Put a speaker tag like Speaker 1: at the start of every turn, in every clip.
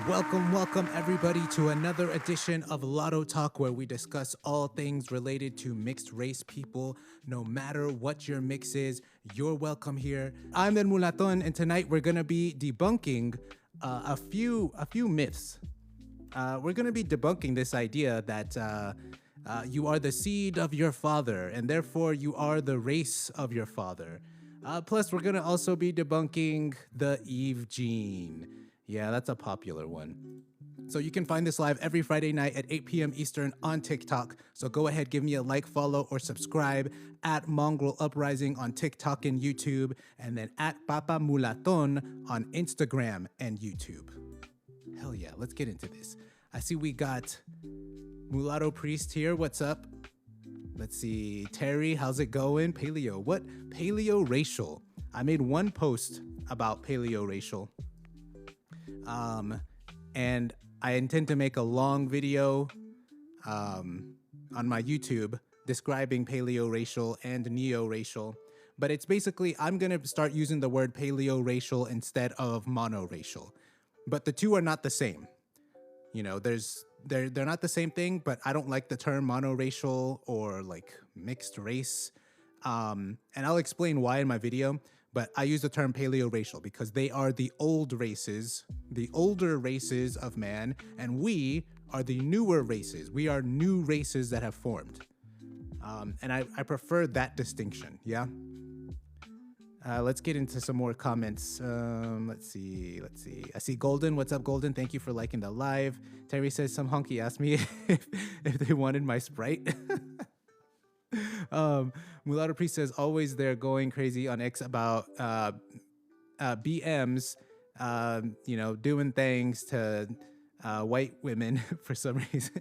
Speaker 1: Welcome everybody to another edition of Latto Talk, where we discuss all things related to mixed race people. No matter what your mix is, you're welcome here. I'm El Mulaton, and tonight we're gonna be debunking a few myths. We're gonna be debunking this idea that you are the seed of your father, and therefore you are the race of your father. Plus, we're gonna also be debunking the Eve Gene. Yeah, that's a popular one. So you can find this live every Friday night at 8 p.m. Eastern on TikTok. So go ahead, give me a like, follow, or subscribe at Mongrel Uprising on TikTok and YouTube, and then at Papa Mulaton on Instagram and YouTube. Hell yeah, let's get into this. I see we got Mulatto Priest here. What's up? Let's see. Terry, how's it going? Paleo. What? Paleoracial. I made one post about paleoracial. And I intend to make a long video on my YouTube describing paleoracial and neoracial. But it's basically, I'm going to start using the word paleoracial instead of monoracial. But the two are not the same. You know, they're not the same thing, but I don't like the term monoracial or like mixed race. And I'll explain why in my video. But I use the term paleoracial because they are the old races, the older races of man, and we are the newer races. We are new races that have formed. And I prefer that distinction, yeah? Let's get into some more comments. Let's see. I see Golden. What's up, Golden? Thank you for liking the live. Terry says, some honky asked me if they wanted my Sprite. Mulatto Priest says, always they're going crazy on X about BMs, doing things to white women for some reason.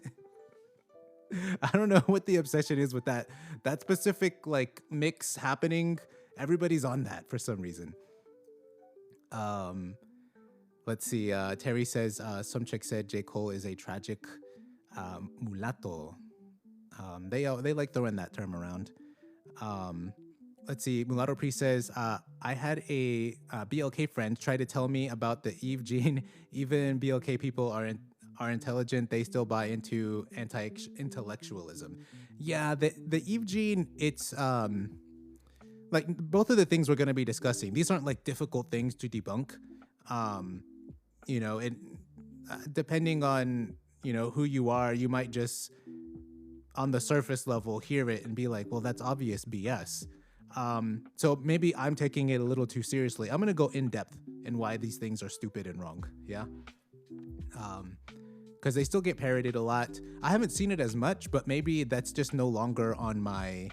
Speaker 1: I don't know what the obsession is with that specific like mix happening. Everybody's on that for some reason. Let's see. Terry says, some chick said J. Cole is a tragic mulatto. They like throwing that term around. Let's see. Mulatto Priest says, I had a BLK friend try to tell me about the Eve Gene. Even BLK people are intelligent. They still buy into anti-intellectualism. Yeah, the Eve Gene, it's like both of the things we're going to be discussing. These aren't like difficult things to debunk. Depending on, who you are, you might just on the surface level hear it and be like, well, that's obvious BS. So maybe I'm taking it a little too seriously. I'm going to go in depth in why these things are stupid and wrong. Yeah. Because they still get parodied a lot. I haven't seen it as much, but maybe that's just no longer on my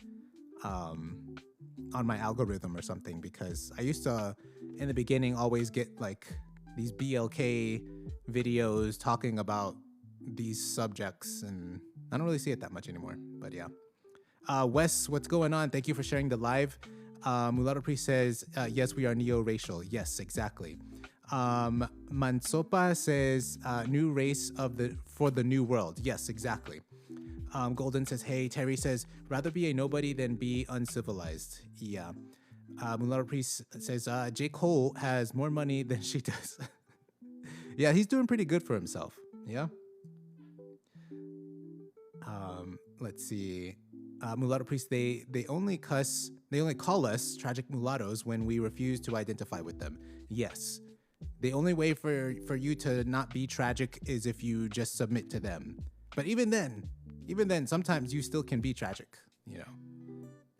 Speaker 1: algorithm or something, because I used to, in the beginning, always get like these BLK videos talking about these subjects, and I don't really see it that much anymore, but yeah. Wes, what's going on? Thank you for sharing the live. Mulatto Priest says, yes, we are neo-racial. Yes, exactly. Mansopa says, new race for the new world. Yes, exactly. Golden says, hey. Terry says, rather be a nobody than be uncivilized. Yeah. Mulatto Priest says, J. Cole has more money than she does. Yeah, he's doing pretty good for himself. Yeah. Let's see. Mulatto Priest, they only call us tragic mulattoes when we refuse to identify with them. Yes. The only way for you to not be tragic is if you just submit to them. But even then, sometimes you still can be tragic,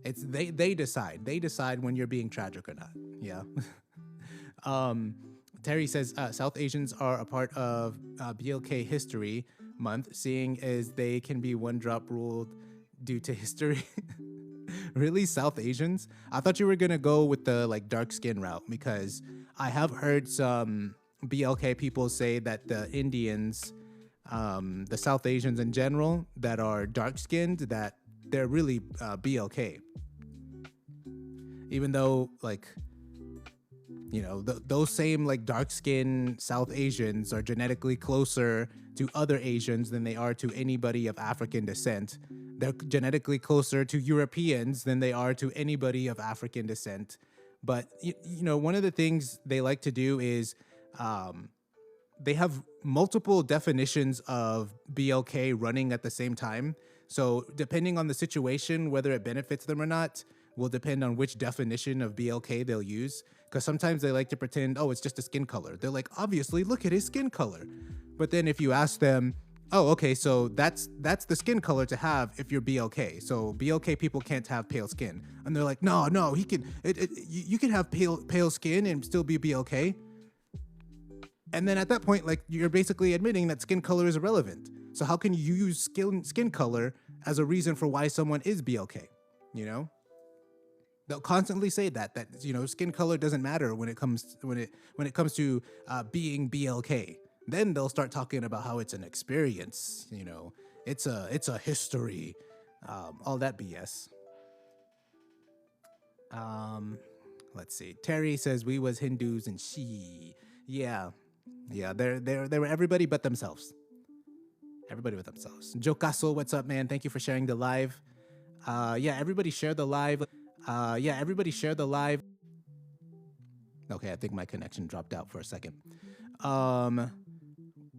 Speaker 1: It's they decide. They decide when you're being tragic or not. Yeah. Terry says, South Asians are a part of BLK History Month, seeing as they can be one drop ruled due to history. Really, South Asians? I thought you were gonna go with the like dark skin route, because I have heard some BLK people say that the Indians, the South Asians in general that are dark skinned, that they're really BLK. Even though like, those same like dark skinned South Asians are genetically closer to other Asians than they are to anybody of African descent. They're genetically closer to Europeans than they are to anybody of African descent. But, one of the things they like to do is they have multiple definitions of BLK running at the same time. So depending on the situation, whether it benefits them or not, will depend on which definition of BLK they'll use. Because sometimes they like to pretend, oh, it's just a skin color. They're like, obviously, look at his skin color. But then if you ask them, oh, okay, so that's the skin color to have if you're BLK. So BLK people can't have pale skin. And they're like, no, you can have pale skin and still be BLK. And then at that point, like, you're basically admitting that skin color is irrelevant. So how can you use skin color as a reason for why someone is BLK? You know, they'll constantly say that skin color doesn't matter when it comes to being BLK. Then they'll start talking about how it's an experience. You know, it's a history, all that BS. Let's see. Terry says we was Hindus and she. Yeah, they were everybody but themselves. Everybody but themselves. Joe Castle, what's up, man? Thank you for sharing the live. Everybody share the live. Okay, I think my connection dropped out for a second.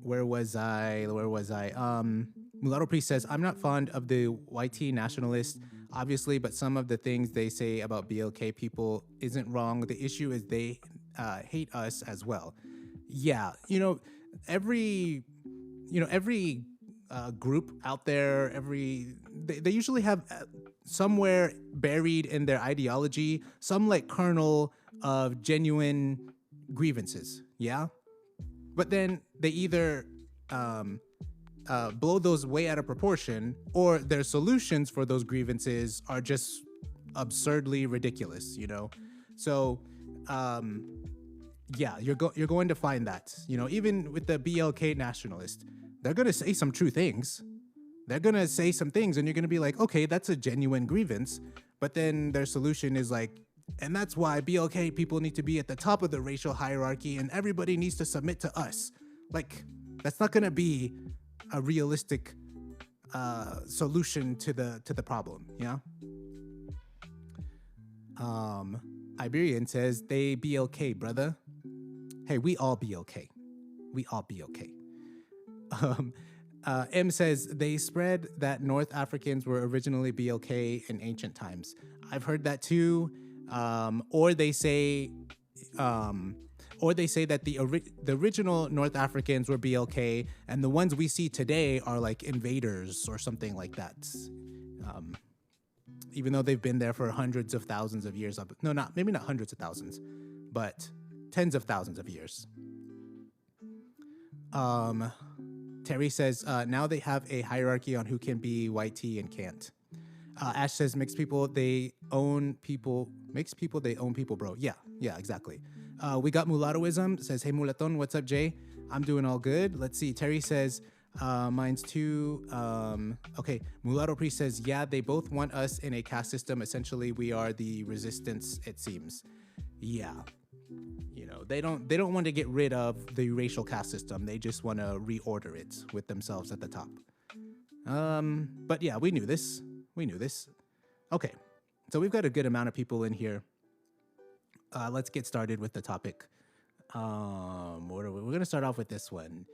Speaker 1: Where was I? Mulatto Priest says, I'm not fond of the YT nationalists, obviously, but some of the things they say about BLK people isn't wrong. The issue is they hate us as well. Yeah, every group out there, they usually have somewhere buried in their ideology some like kernel of genuine grievances, yeah? But then they either blow those way out of proportion, or their solutions for those grievances are just absurdly ridiculous, So, you're going to find that, even with the BLK nationalist, they're going to say some true things. They're going to say some things and you're going to be like, okay, that's a genuine grievance. But then their solution is like, and that's why BLK people need to be at the top of the racial hierarchy and everybody needs to submit to us. Like, that's not going to be a realistic solution to the problem, yeah? Iberian says, they BLK, brother. Hey, we all BLK. We all BLK. M says, they spread that North Africans were originally BLK in ancient times. I've heard that too. Or they say that the original North Africans were BLK, and the ones we see today are like invaders or something like that. Even though they've been there for hundreds of thousands of years. Maybe not hundreds of thousands, but tens of thousands of years. Terry says, now they have a hierarchy on who can be YT and can't. Ash says, mixed people, they own people. Mixed people, they own people, bro. Yeah, exactly. We got Mulattoism. Says, hey, Mulaton, what's up, Jay? I'm doing all good. Let's see. Terry says, mine's too. Okay, Mulatto Priest says, yeah, they both want us in a caste system. Essentially, we are the resistance, it seems. Yeah. They don't want to get rid of the racial caste system. They just want to reorder it with themselves at the top. But yeah, we knew this. Okay, so we've got a good amount of people in here. Let's get started with the topic. We're gonna start off with this one.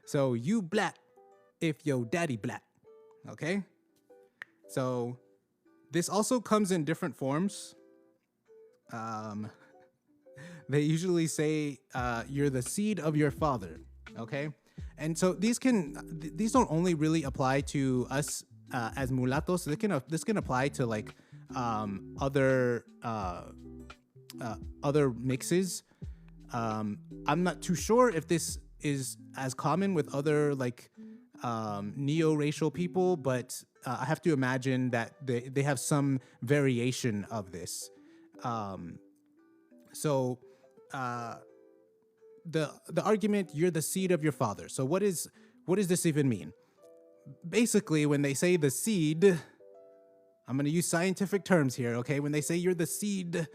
Speaker 1: So you black if yo daddy black. Okay. So this also comes in different forms. They usually say you're the seed of your father, okay? And so these don't only really apply to us as mulattos. This can apply to like other mixes. I'm not too sure if this is as common with other like neo-racial people, but I have to imagine that they have some variation of this. So the argument, you're the seed of your father. So what does this even mean? Basically, when they say the seed, I'm going to use scientific terms here, okay? When they say you're the seed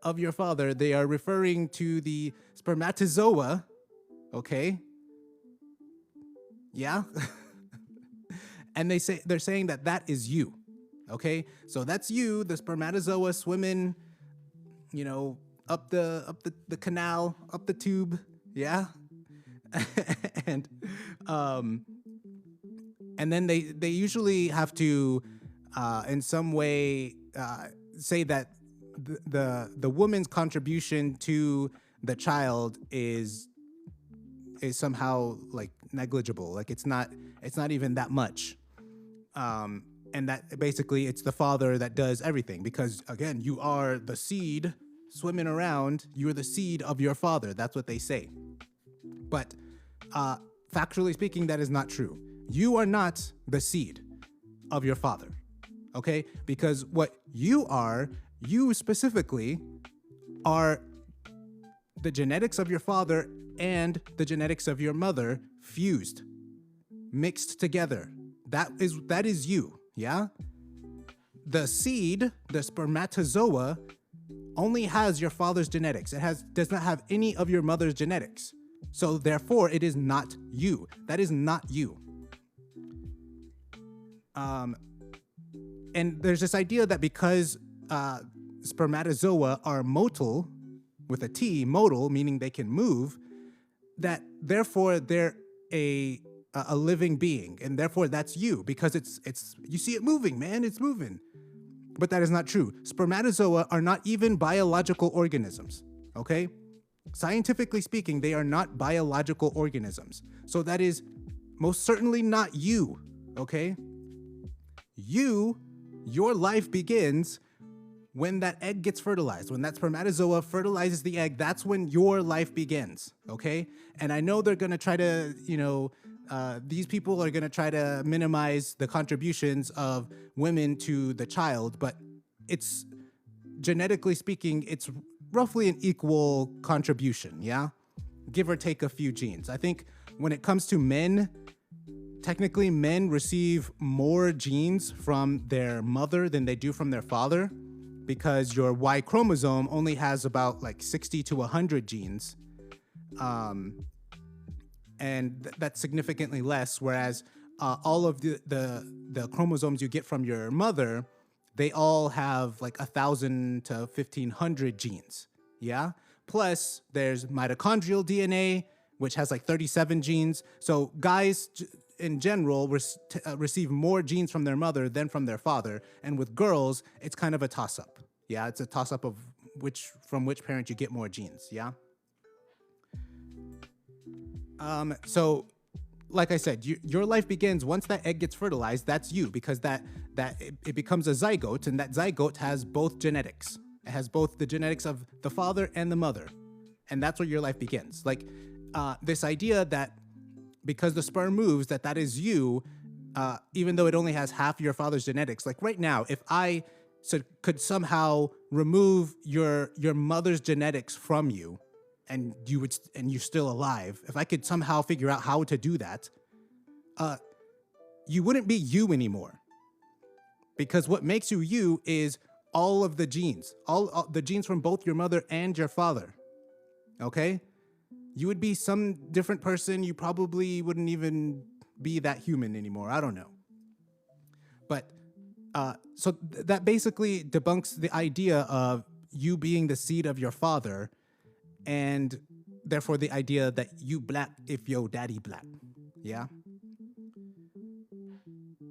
Speaker 1: of your father, they are referring to the spermatozoa, okay? Yeah? And they're saying that is you, okay? So that's you, the spermatozoa swimming, up the canal, up the tube, Yeah. and and then they usually have to in some way say that the woman's contribution to the child is somehow like negligible, like it's not even that much, and that basically it's the father that does everything, because again, you are the seed swimming around, you're the seed of your father, that's what they say. But factually speaking, that is not true. You are not the seed of your father, okay? Because what you are, you specifically are the genetics of your father and the genetics of your mother fused, mixed together. That is you, yeah? The seed, the spermatozoa, only has your father's genetics. It does not have any of your mother's genetics. So therefore, it is not you. That is not you. And there's this idea that because spermatozoa are motile, with a T, motile, meaning they can move, that therefore they're a living being, and therefore that's you, because it's you see it moving, man, it's moving. But that is not true. Spermatozoa are not even biological organisms, okay? Scientifically speaking, they are not biological organisms. So that is most certainly not you, okay? Your life begins when that egg gets fertilized. When that spermatozoa fertilizes the egg, that's when your life begins, okay? And I know they're gonna try to, these people are gonna try to minimize the contributions of women to the child, but it's, genetically speaking, it's roughly an equal contribution, yeah? Give or take a few genes. I think when it comes to men, technically men receive more genes from their mother than they do from their father, because your Y chromosome only has about like 60 to 100 genes. And that's significantly less, whereas all of the chromosomes you get from your mother, they all have like 1,000 to 1,500 genes, yeah? Plus, there's mitochondrial DNA, which has like 37 genes. So guys in general receive more genes from their mother than from their father. And with girls, it's kind of a toss-up. Yeah, it's a toss-up of from which parent you get more genes, yeah? So, like I said, your life begins once that egg gets fertilized. That's you, because it becomes a zygote, and that zygote has both genetics. It has both the genetics of the father and the mother, and that's where your life begins. Like this idea that because the sperm moves, that is you, even though it only has half your father's genetics. Like right now, if I could somehow remove your mother's genetics from you, and you're still alive, if I could somehow figure out how to do that, you wouldn't be you anymore. Because what makes you you is all of the genes, all the genes from both your mother and your father. Okay? You would be some different person. You probably wouldn't even be that human anymore. I don't know. But so that basically debunks the idea of you being the seed of your father, and therefore the idea that you black if yo daddy black. Yeah?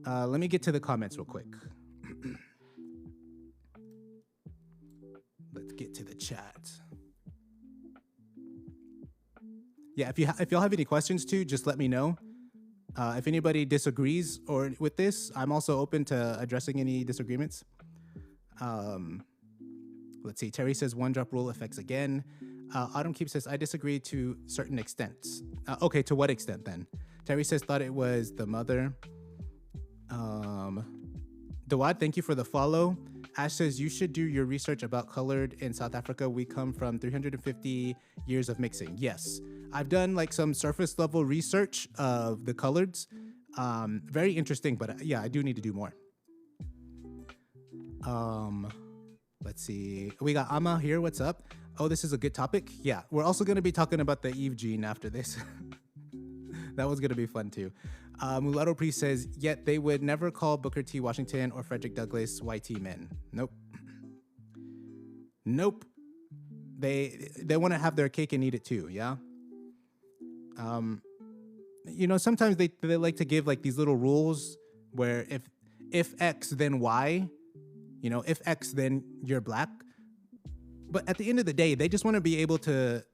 Speaker 1: Let me get to the comments real quick. Let's get to the chat. Yeah, if y'all have any questions too, just let me know. If anybody disagrees with this, I'm also open to addressing any disagreements. Let's see. Terry says one drop rule affects again. Autumn Keep says I disagree to certain extents. Okay, to what extent then? Terry says thought it was the mother. Dawad, thank you for the follow. Ash says you should do your research about colored in South Africa. We come from 350 years of mixing. Yes, I've done like some surface level research of the coloreds. Very interesting, but yeah, I do need to do more. Let's see. We got Ama here. What's up? Oh, this is a good topic. Yeah, we're also going to be talking about the Eve gene after this. That was going to be fun too. Mulatto Priest says, yet they would never call Booker T. Washington or Frederick Douglass YT men. Nope. Nope. They want to have their cake and eat it too, yeah? Sometimes they like to give like these little rules where if X then Y, if X then you're black. But at the end of the day, they just want to be able to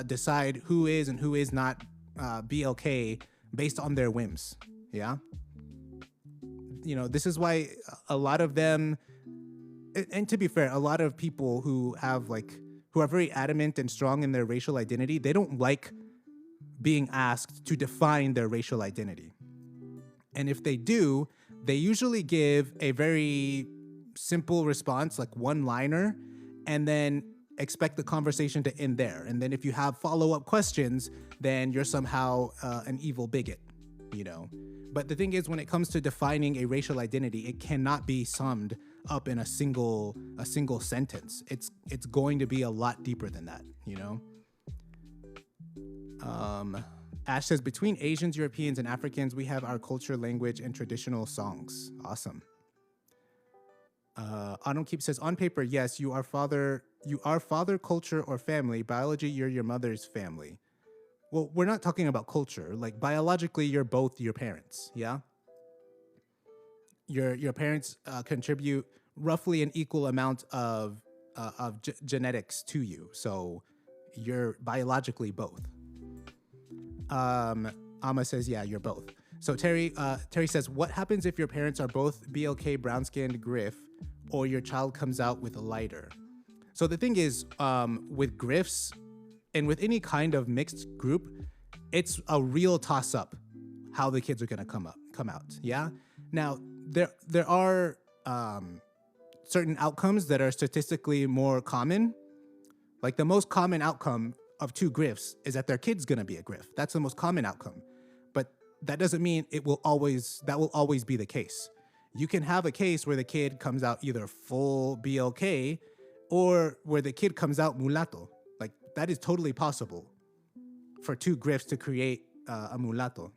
Speaker 1: decide who is and who is not BLK based on their whims. Yeah. This is why a lot of them, and to be fair, a lot of people who are very adamant and strong in their racial identity, they don't like being asked to define their racial identity. And if they do, they usually give a very simple response, like one-liner, and then expect the conversation to end there. And then if you have follow-up questions, then you're somehow an evil bigot, But the thing is, when it comes to defining a racial identity, it cannot be summed up in a single sentence. It's going to be a lot deeper than that, Ash says, between Asians, Europeans, and Africans, we have our culture, language, and traditional songs. Awesome. Autumn Keep says, on paper, yes, you are father, culture, or family. Biology, you're your mother's family. Well, we're not talking about culture. Like, biologically, you're both your parents, yeah? Your parents contribute roughly an equal amount of genetics to you. So you're biologically both. Amma says, yeah, you're both. So Terry says, what happens if your parents are both BLK, brown-skinned, Griff, or your child comes out with a lighter? So the thing is, with Griffs and with any kind of mixed group, it's a real toss-up how the kids are going to come out. Yeah. Now there are certain outcomes that are statistically more common. Like the most common outcome of two Griffs is that their kid's going to be a Griff. That's the most common outcome. But that doesn't mean that will always be the case. You can have a case where the kid comes out either full BLK or where the kid comes out mulatto. Like, that is totally possible for two Griffs to create a mulatto.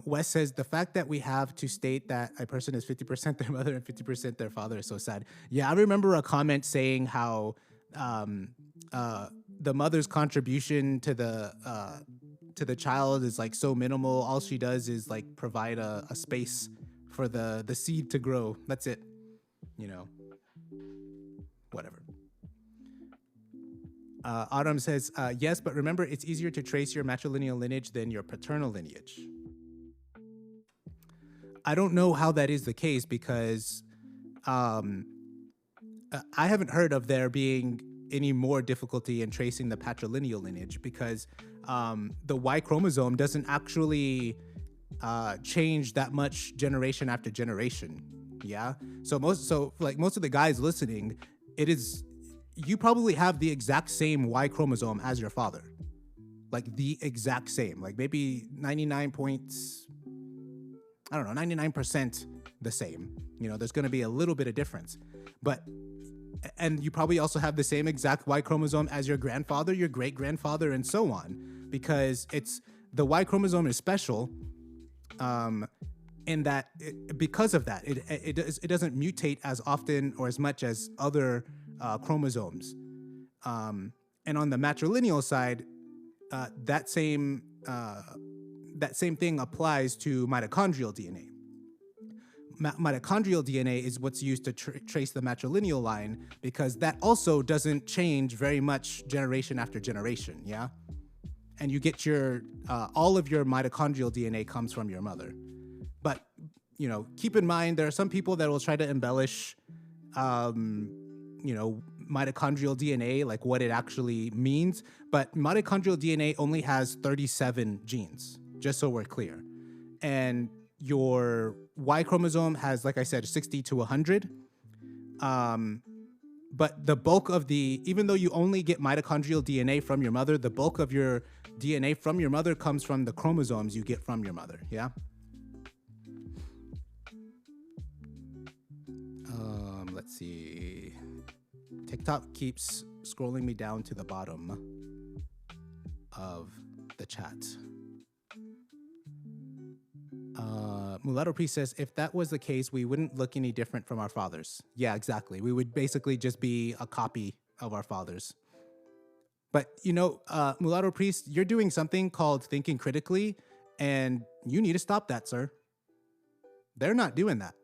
Speaker 1: Wes says, the fact that we have to state that a person is 50% their mother and 50% their father is so sad. Yeah, I remember a comment saying how the mother's contribution to the child is like so minimal. All she does is like provide a space for the seed to grow. That's it. Whatever. Autumn says, yes, but remember, it's easier to trace your matrilineal lineage than your paternal lineage. I don't know how that is the case because I haven't heard of there being any more difficulty in tracing the patrilineal lineage because the Y chromosome doesn't actually change that much generation after generation. Yeah. So most of the guys listening, you probably have the exact same Y chromosome as your father. Like the exact same, like maybe 99% the same. There's going to be a little bit of difference, and you probably also have the same exact Y chromosome as your grandfather, your great grandfather, and so on, because the Y chromosome is special, in that because of that, it doesn't mutate as often or as much as other chromosomes, and on the matrilineal side, that same thing applies to mitochondrial DNA. Mitochondrial DNA is what's used to trace the matrilineal line because that also doesn't change very much generation after generation, yeah? And you get all of your mitochondrial DNA comes from your mother. But, keep in mind, there are some people that will try to embellish, mitochondrial DNA, like what it actually means. But mitochondrial DNA only has 37 genes, just so we're clear. And your Y chromosome has, like I said, 60 to 100. But the bulk of even though you only get mitochondrial DNA from your mother, the bulk of your DNA from your mother comes from the chromosomes you get from your mother, yeah? Let's see. TikTok keeps scrolling me down to the bottom of the chat. Mulatto Priest says, if that was the case, we wouldn't look any different from our fathers. Yeah, exactly. We would basically just be a copy of our fathers. But mulatto priest, you're doing something called thinking critically, and you need to stop that, sir. They're not doing that.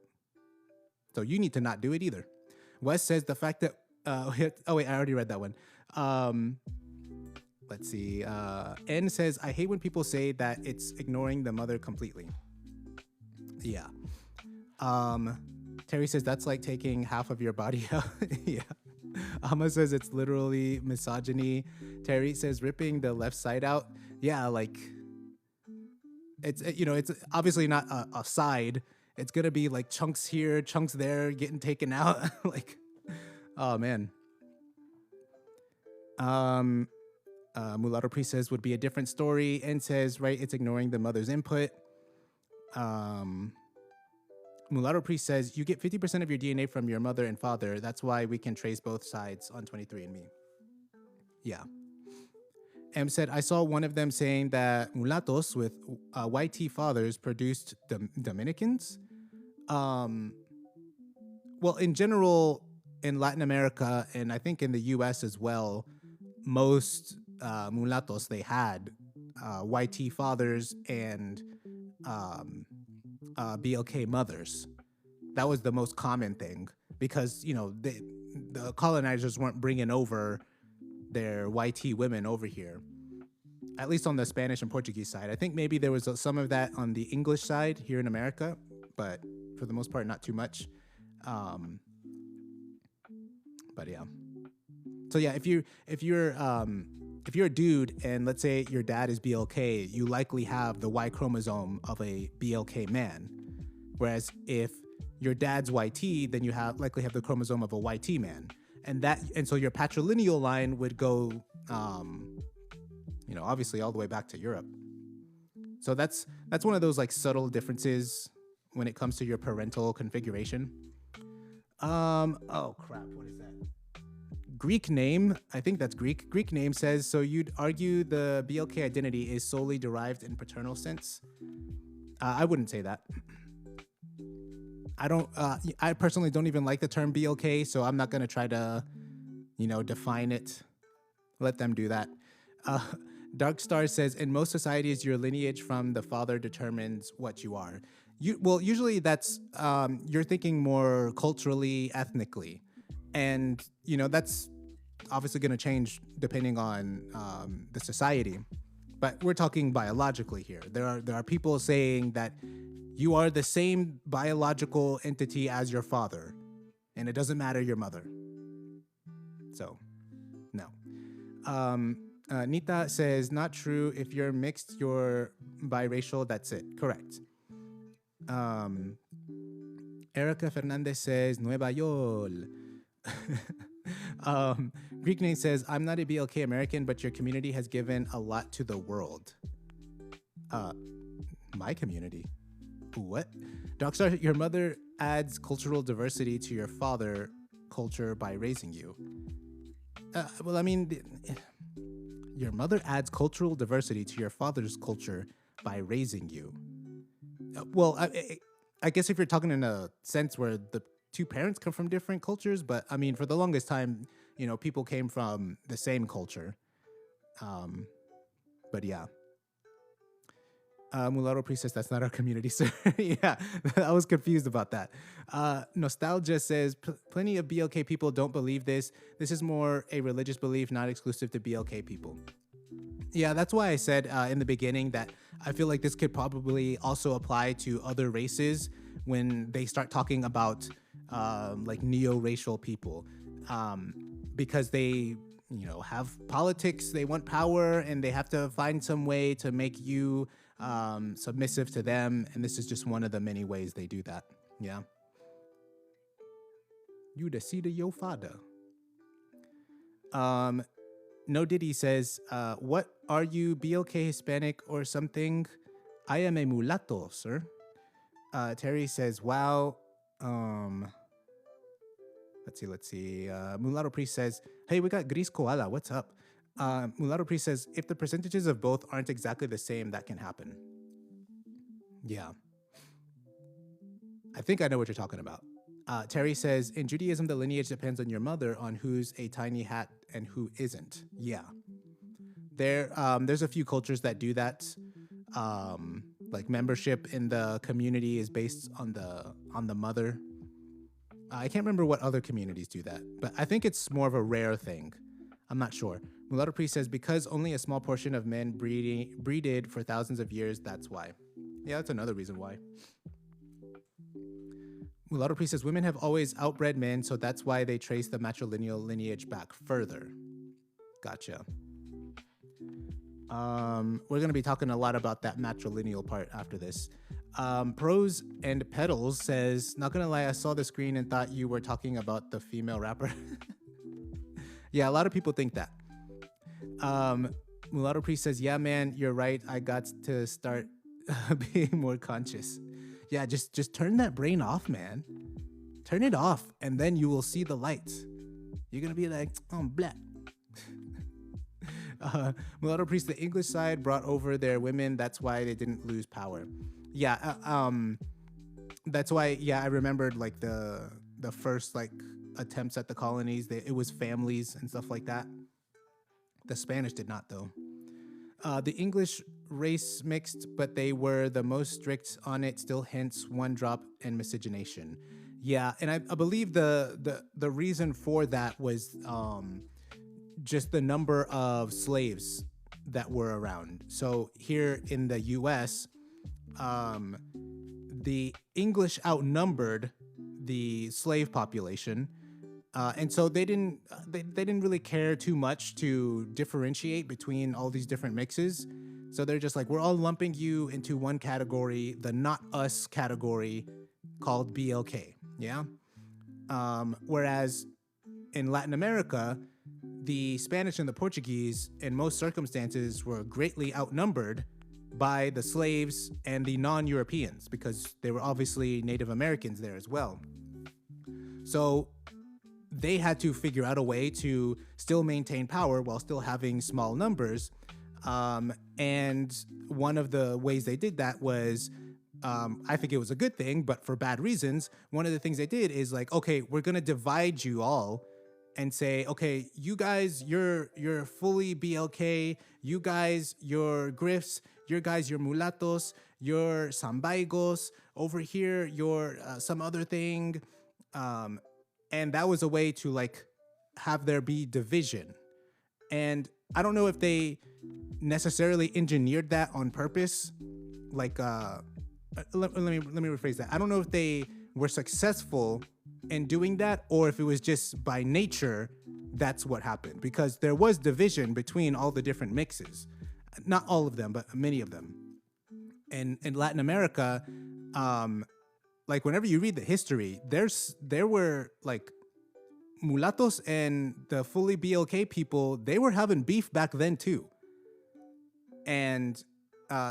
Speaker 1: So you need to not do it either. Wes says the fact that oh wait, I already read that one. Let's see. N says, I hate when people say that it's ignoring the mother completely. Yeah. Terry says that's like taking half of your body out. Yeah. Amma says it's literally misogyny. Terry says ripping the left side out. Yeah, like it's it's obviously not a side. It's gonna be like chunks here, chunks there, getting taken out. Like, oh man. Mulatto priest says would be a different story, and says right, it's ignoring the mother's input. Mulatto priest says you get 50% of your DNA from your mother and father. That's why we can trace both sides on 23andMe. Yeah. M said, I saw one of them saying that mulatos with white T fathers produced Dominicans. Well, in general, in Latin America, and I think in the US as well, most mulatos, they had white T fathers and BLK mothers. That was the most common thing because, the colonizers weren't bringing over their YT women over here, at least on the Spanish and Portuguese side. I think maybe there was some of that on the English side here in America, but for the most part, not too much. But yeah. So yeah, if you're a dude and let's say your dad is BLK, you likely have the Y chromosome of a BLK man. Whereas if your dad's YT, then you likely have the chromosome of a YT man. And so your patrilineal line would go, obviously all the way back to Europe. So that's one of those like subtle differences when it comes to your parental configuration. Oh crap, what is that? Greek name, I think that's Greek. Greek name says, so you'd argue the BLK identity is solely derived in paternal sense? I wouldn't say that. I personally don't even like the term BLK, so I'm not going to try to, define it. Let them do that. Dark Star says, in most societies, your lineage from the father determines what you are. Usually that's, you're thinking more culturally, ethnically. And, that's obviously going to change depending on the society. But we're talking biologically here. There are people saying that you are the same biological entity as your father, and it doesn't matter your mother. So, no. Nita says, not true. If you're mixed, you're biracial. That's it. Correct. Erica Fernandez says, Nueva Yol. Greek name says, I'm not a BLK American, but your community has given a lot to the world. My community? What? Docstar, your mother adds cultural diversity to your father culture by raising you. Your mother adds cultural diversity to your father's culture by raising you. I guess if you're talking in a sense where the two parents come from different cultures, but for the longest time, people came from the same culture. But yeah. Mulatto priestess, that's not our community, sir. Yeah, I was confused about that. Nostalgia says, plenty of BLK people don't believe this. This is more a religious belief, not exclusive to BLK people. Yeah, that's why I said in the beginning that I feel like this could probably also apply to other races when they start talking about like neo-racial people, because they have politics, they want power, and they have to find some way to make you submissive to them, and this is just one of the many ways they do that. Yeah. You the seed of your father. No Diddy says, what are you, BLK Hispanic or something? I am a mulatto, sir. Terry says, wow. Let's see. Mulatto Priest says, hey, we got Gris Koala. What's up? Mulatto Priest says, if the percentages of both aren't exactly the same, that can happen. Yeah. I think I know what you're talking about. Terry says, in Judaism, the lineage depends on your mother on who's a tiny hat and who isn't. Yeah. There's a few cultures that do that. Like membership in the community is based on the mother. I can't remember what other communities do that, but I think it's more of a rare thing. I'm not sure. Mulatto Priest says, because only a small portion of men breeded for thousands of years, that's why. Yeah, that's another reason why. Mulatto Priest says, women have always outbred men, so that's why they trace the matrilineal lineage back further. Gotcha. We're going to be talking a lot about that matrilineal part after this. Pros and Pedals says, not going to lie, I saw the screen and thought you were talking about the female rapper. Yeah, a lot of people think that. Mulatto Priest says, yeah, man, you're right. I got to start being more conscious. Yeah, just turn that brain off, man. Turn it off, and then you will see the light. You're going to be like, oh, blah. Mulatto Priest, the English side brought over their women. That's why they didn't lose power. Yeah, that's why, yeah, I remembered, like, the first, like, attempts at the colonies. It was families and stuff like that. The Spanish did not, though. The English race mixed, but they were the most strict on it, still hence one drop and miscegenation. Yeah, and I believe the reason for that was just the number of slaves that were around. So here in the US, the English outnumbered the slave population. And so they didn't really care too much to differentiate between all these different mixes. So they're just like, we're all lumping you into one category, the not us category called BLK. Yeah. Whereas in Latin America, the Spanish and the Portuguese in most circumstances were greatly outnumbered by the slaves and the non-Europeans because they were obviously Native Americans there as well. So they had to figure out a way to still maintain power while still having small numbers. And one of the ways they did that was, I think it was a good thing, but for bad reasons. One of the things they did is like, okay, we're going to divide you all and say, okay, you guys, you're fully BLK. You guys, you're Griffs. You guys, you're Mulatos. You're Sambaigos. Over here, you're some other thing. And that was a way to like have there be division. And I don't know if they necessarily engineered that on purpose. Like, let me rephrase that. I don't know if they were successful in doing that or if it was just by nature that's what happened, because there was division between all the different mixes. Not all of them, but many of them. And in Latin America, like whenever you read the history, there were like mulattos and the fully BLK people, they were having beef back then too. And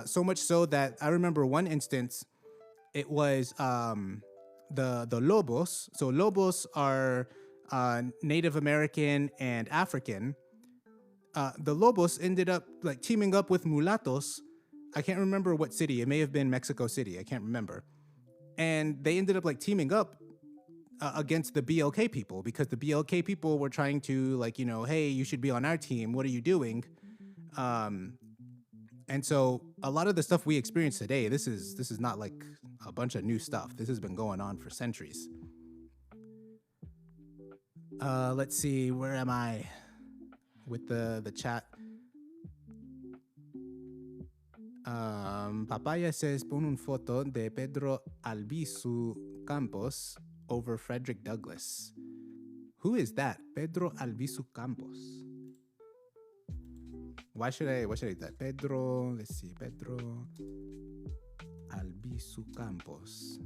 Speaker 1: so much so that I remember one instance, it was the Lobos. So Lobos are Native American and African. The Lobos ended up like teaming up with mulattos. I can't remember what city. It may have been Mexico City. I can't remember. And they ended up like teaming up against the BLK people because the BLK people were trying to like, you know, hey, you should be on our team. What are you doing? And so a lot of the stuff we experience today, this is not like a bunch of new stuff. This has been going on for centuries. Let's see, where am I with the chat? Papaya says, pon un foto de Pedro Albizu Campos over Frederick Douglass. Who is that? Pedro Albizu Campos. Why should I do that? Pedro, let's see, Pedro Albizu Campos.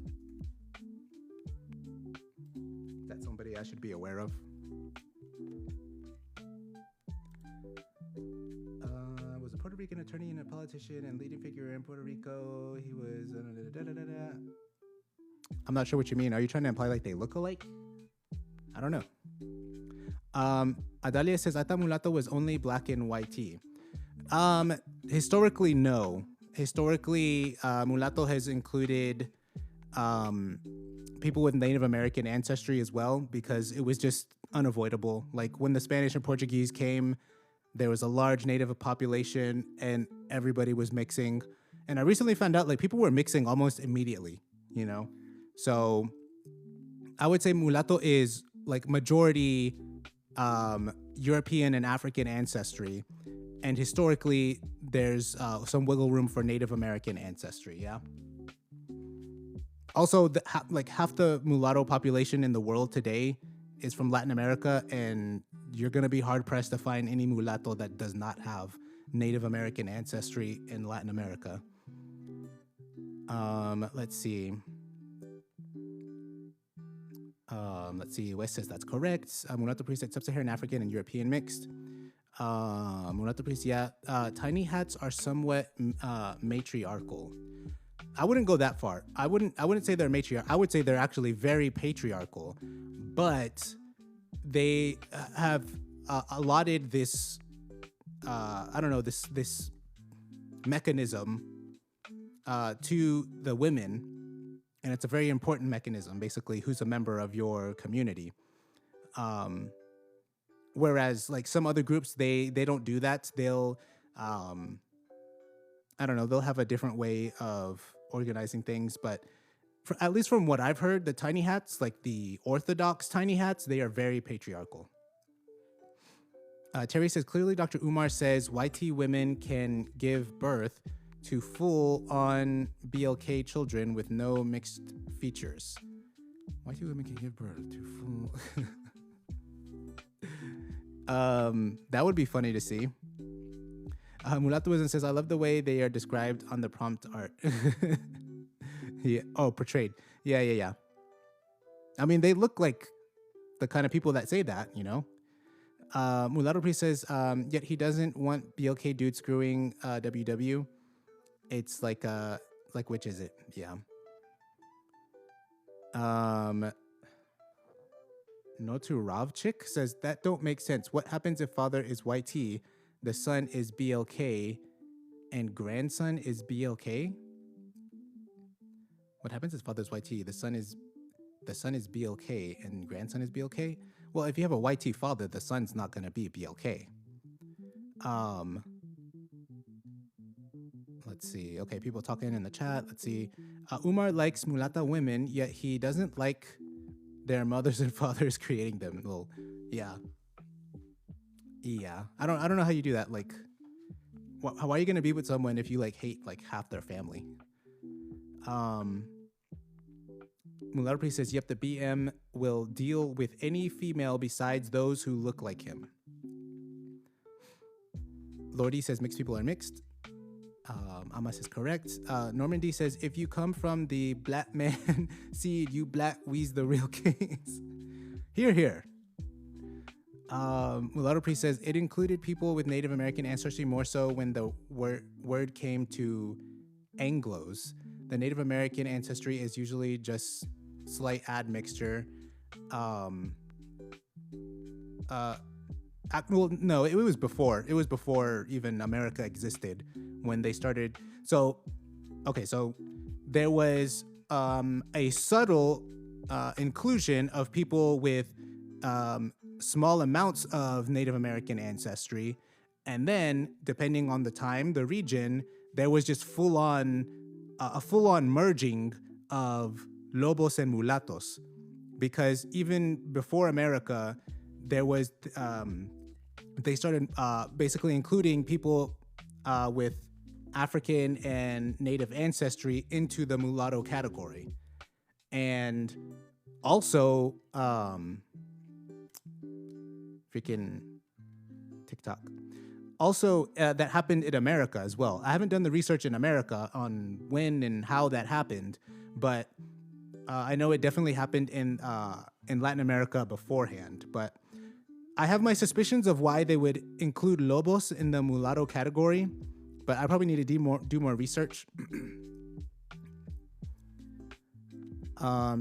Speaker 1: Is that somebody I should be aware of? Was a Puerto Rican attorney and a politician and leading figure in Puerto Rico. He was... I'm not sure what you mean. Are you trying to imply like they look alike? I don't know. Adalia says, I thought mulatto was only black and white tea. Historically, no. Historically, mulatto has included people with Native American ancestry as well, because it was just unavoidable. Like when the Spanish and Portuguese came, there was a large native population and everybody was mixing. And I recently found out like people were mixing almost immediately, you know? So I would say mulatto is like majority European and African ancestry. And historically, there's some wiggle room for Native American ancestry, yeah? Also, like half the mulatto population in the world today is from Latin America, and you're going to be hard-pressed to find any mulatto that does not have Native American ancestry in Latin America. Let's see. West says that's correct. Mulatto priest said sub-Saharan African and European mixed. Mulatto priest, yeah. Tiny hats are somewhat matriarchal. I wouldn't go that far. I wouldn't say they're matriarchal. I would say they're actually very patriarchal, but they have allotted this, this mechanism to the women, and it's a very important mechanism. Basically, who's a member of your community. Whereas, like some other groups, they don't do that. They'll, they'll have a different way of organizing things, but at least from what I've heard, the tiny hats, like the orthodox tiny hats, they are very patriarchal. Terry says, clearly Dr. Umar says YT women can give birth to full-on BLK children with no mixed features. YT women can give birth to full... that would be funny to see. Mulatoism says, I love the way they are described on the prompt art. Yeah. Oh, portrayed. Yeah. I mean, they look like the kind of people that say that, you know? Mulatto Priest says, yet he doesn't want BLK dude screwing WW. It's like which is it? Yeah. Notu Ravchik says, that don't make sense. What happens if father is YT, the son is BLK, and grandson is BLK? What happens if father's YT, the son is BLK, and grandson is BLK? Well, if you have a YT father, the son's not going to be BLK. Let's see. Okay, people talking in the chat. Let's see. Umar likes mulata women, yet he doesn't like their mothers and fathers creating them. Well, yeah. I don't know how you do that. Like, how are you gonna be with someone if you like hate like half their family? Mulatto Priest says, yep, the BM will deal with any female besides those who look like him. Lordy says mixed people are mixed. Amas is correct. Normandy says, if you come from the black man seed, you black, we's the real kings. Here. Mulatto Priest says, it included people with Native American ancestry more so when the word came to Anglos. The Native American ancestry is usually just slight admixture. Well, no, it was before. It was before even America existed when they started. So there was a subtle inclusion of people with small amounts of Native American ancestry. And then, depending on the time, the region, there was just a full-on merging of Lobos and Mulatos. Because even before America, there was... they started basically including people with African and Native ancestry into the mulatto category. And also, freaking TikTok. Also, that happened in America as well. I haven't done the research in America on when and how that happened, but I know it definitely happened in Latin America beforehand. But I have my suspicions of why they would include Lobos in the mulatto category, but I probably need to do more research.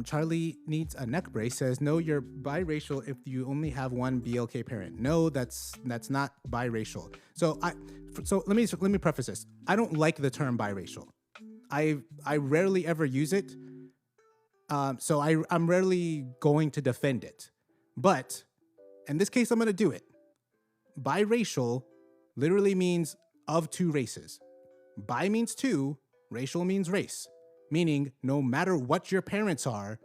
Speaker 1: Charlie needs a neck brace says, no, you're biracial if you only have one BLK parent. No, that's not biracial. So let me preface this. I don't like the term biracial. I rarely ever use it. So I'm rarely going to defend it. But in this case, I'm going to do it. Biracial literally means of two races. Bi means two, racial means race, meaning no matter what your parents are,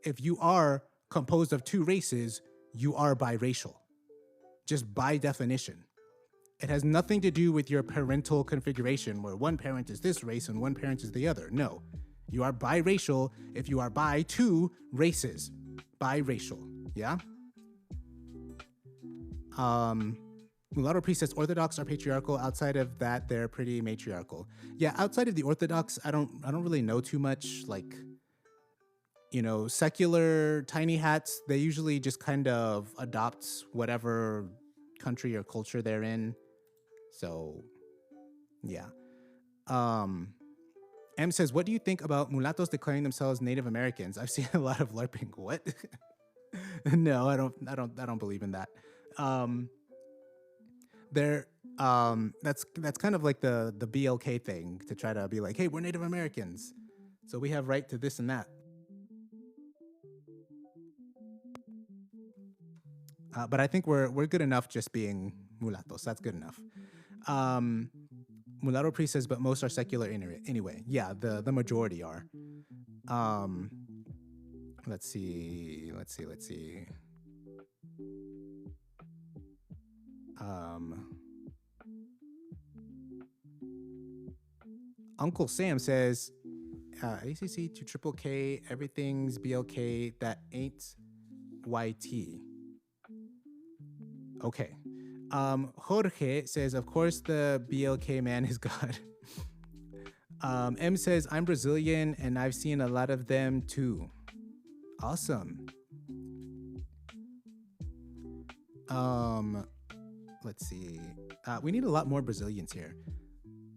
Speaker 1: if you are composed of two races, you are biracial, just by definition. It has nothing to do with your parental configuration where one parent is this race and one parent is the other. No, you are biracial if you are by two races. Biracial, yeah? Mulatto priest says Orthodox are patriarchal. Outside of that, they're pretty matriarchal. Yeah, outside of the Orthodox, I don't really know too much. Like, you know, secular tiny hats, they usually just kind of adopt whatever country or culture they're in. So, yeah. M says, what do you think about mulattos declaring themselves Native Americans? I've seen a lot of LARPing. What? No, I don't believe in that. That's kind of like the BLK thing to try to be like, hey, we're Native Americans, so we have right to this and that. But I think we're good enough just being mulattos. That's good enough. Mulatto priest says, but most are secular anyway. Yeah, the majority are. Let's see. Uncle Sam says, ACC to triple K, everything's BLK, that ain't YT. Okay. Jorge says, of course the BLK man is God. M says, I'm Brazilian and I've seen a lot of them too. Awesome. Let's see. We need a lot more Brazilians here.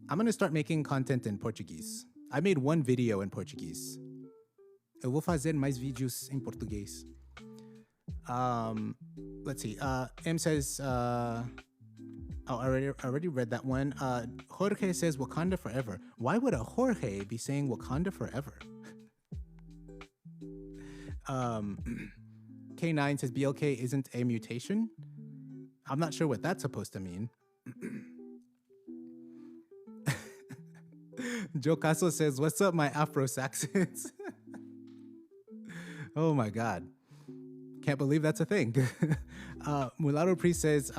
Speaker 1: I'm going to start making content in Portuguese. I made one video in Portuguese. Eu vou fazer mais vídeos em português. Let's see. M says, I already read that one. Jorge says Wakanda forever. Why would a Jorge be saying Wakanda forever? K9 says BLK isn't a mutation. I'm not sure what that's supposed to mean. Joe Caso says, what's up, my Afro-Saxons? Oh my God. Can't believe that's a thing. Mulatto Priest says,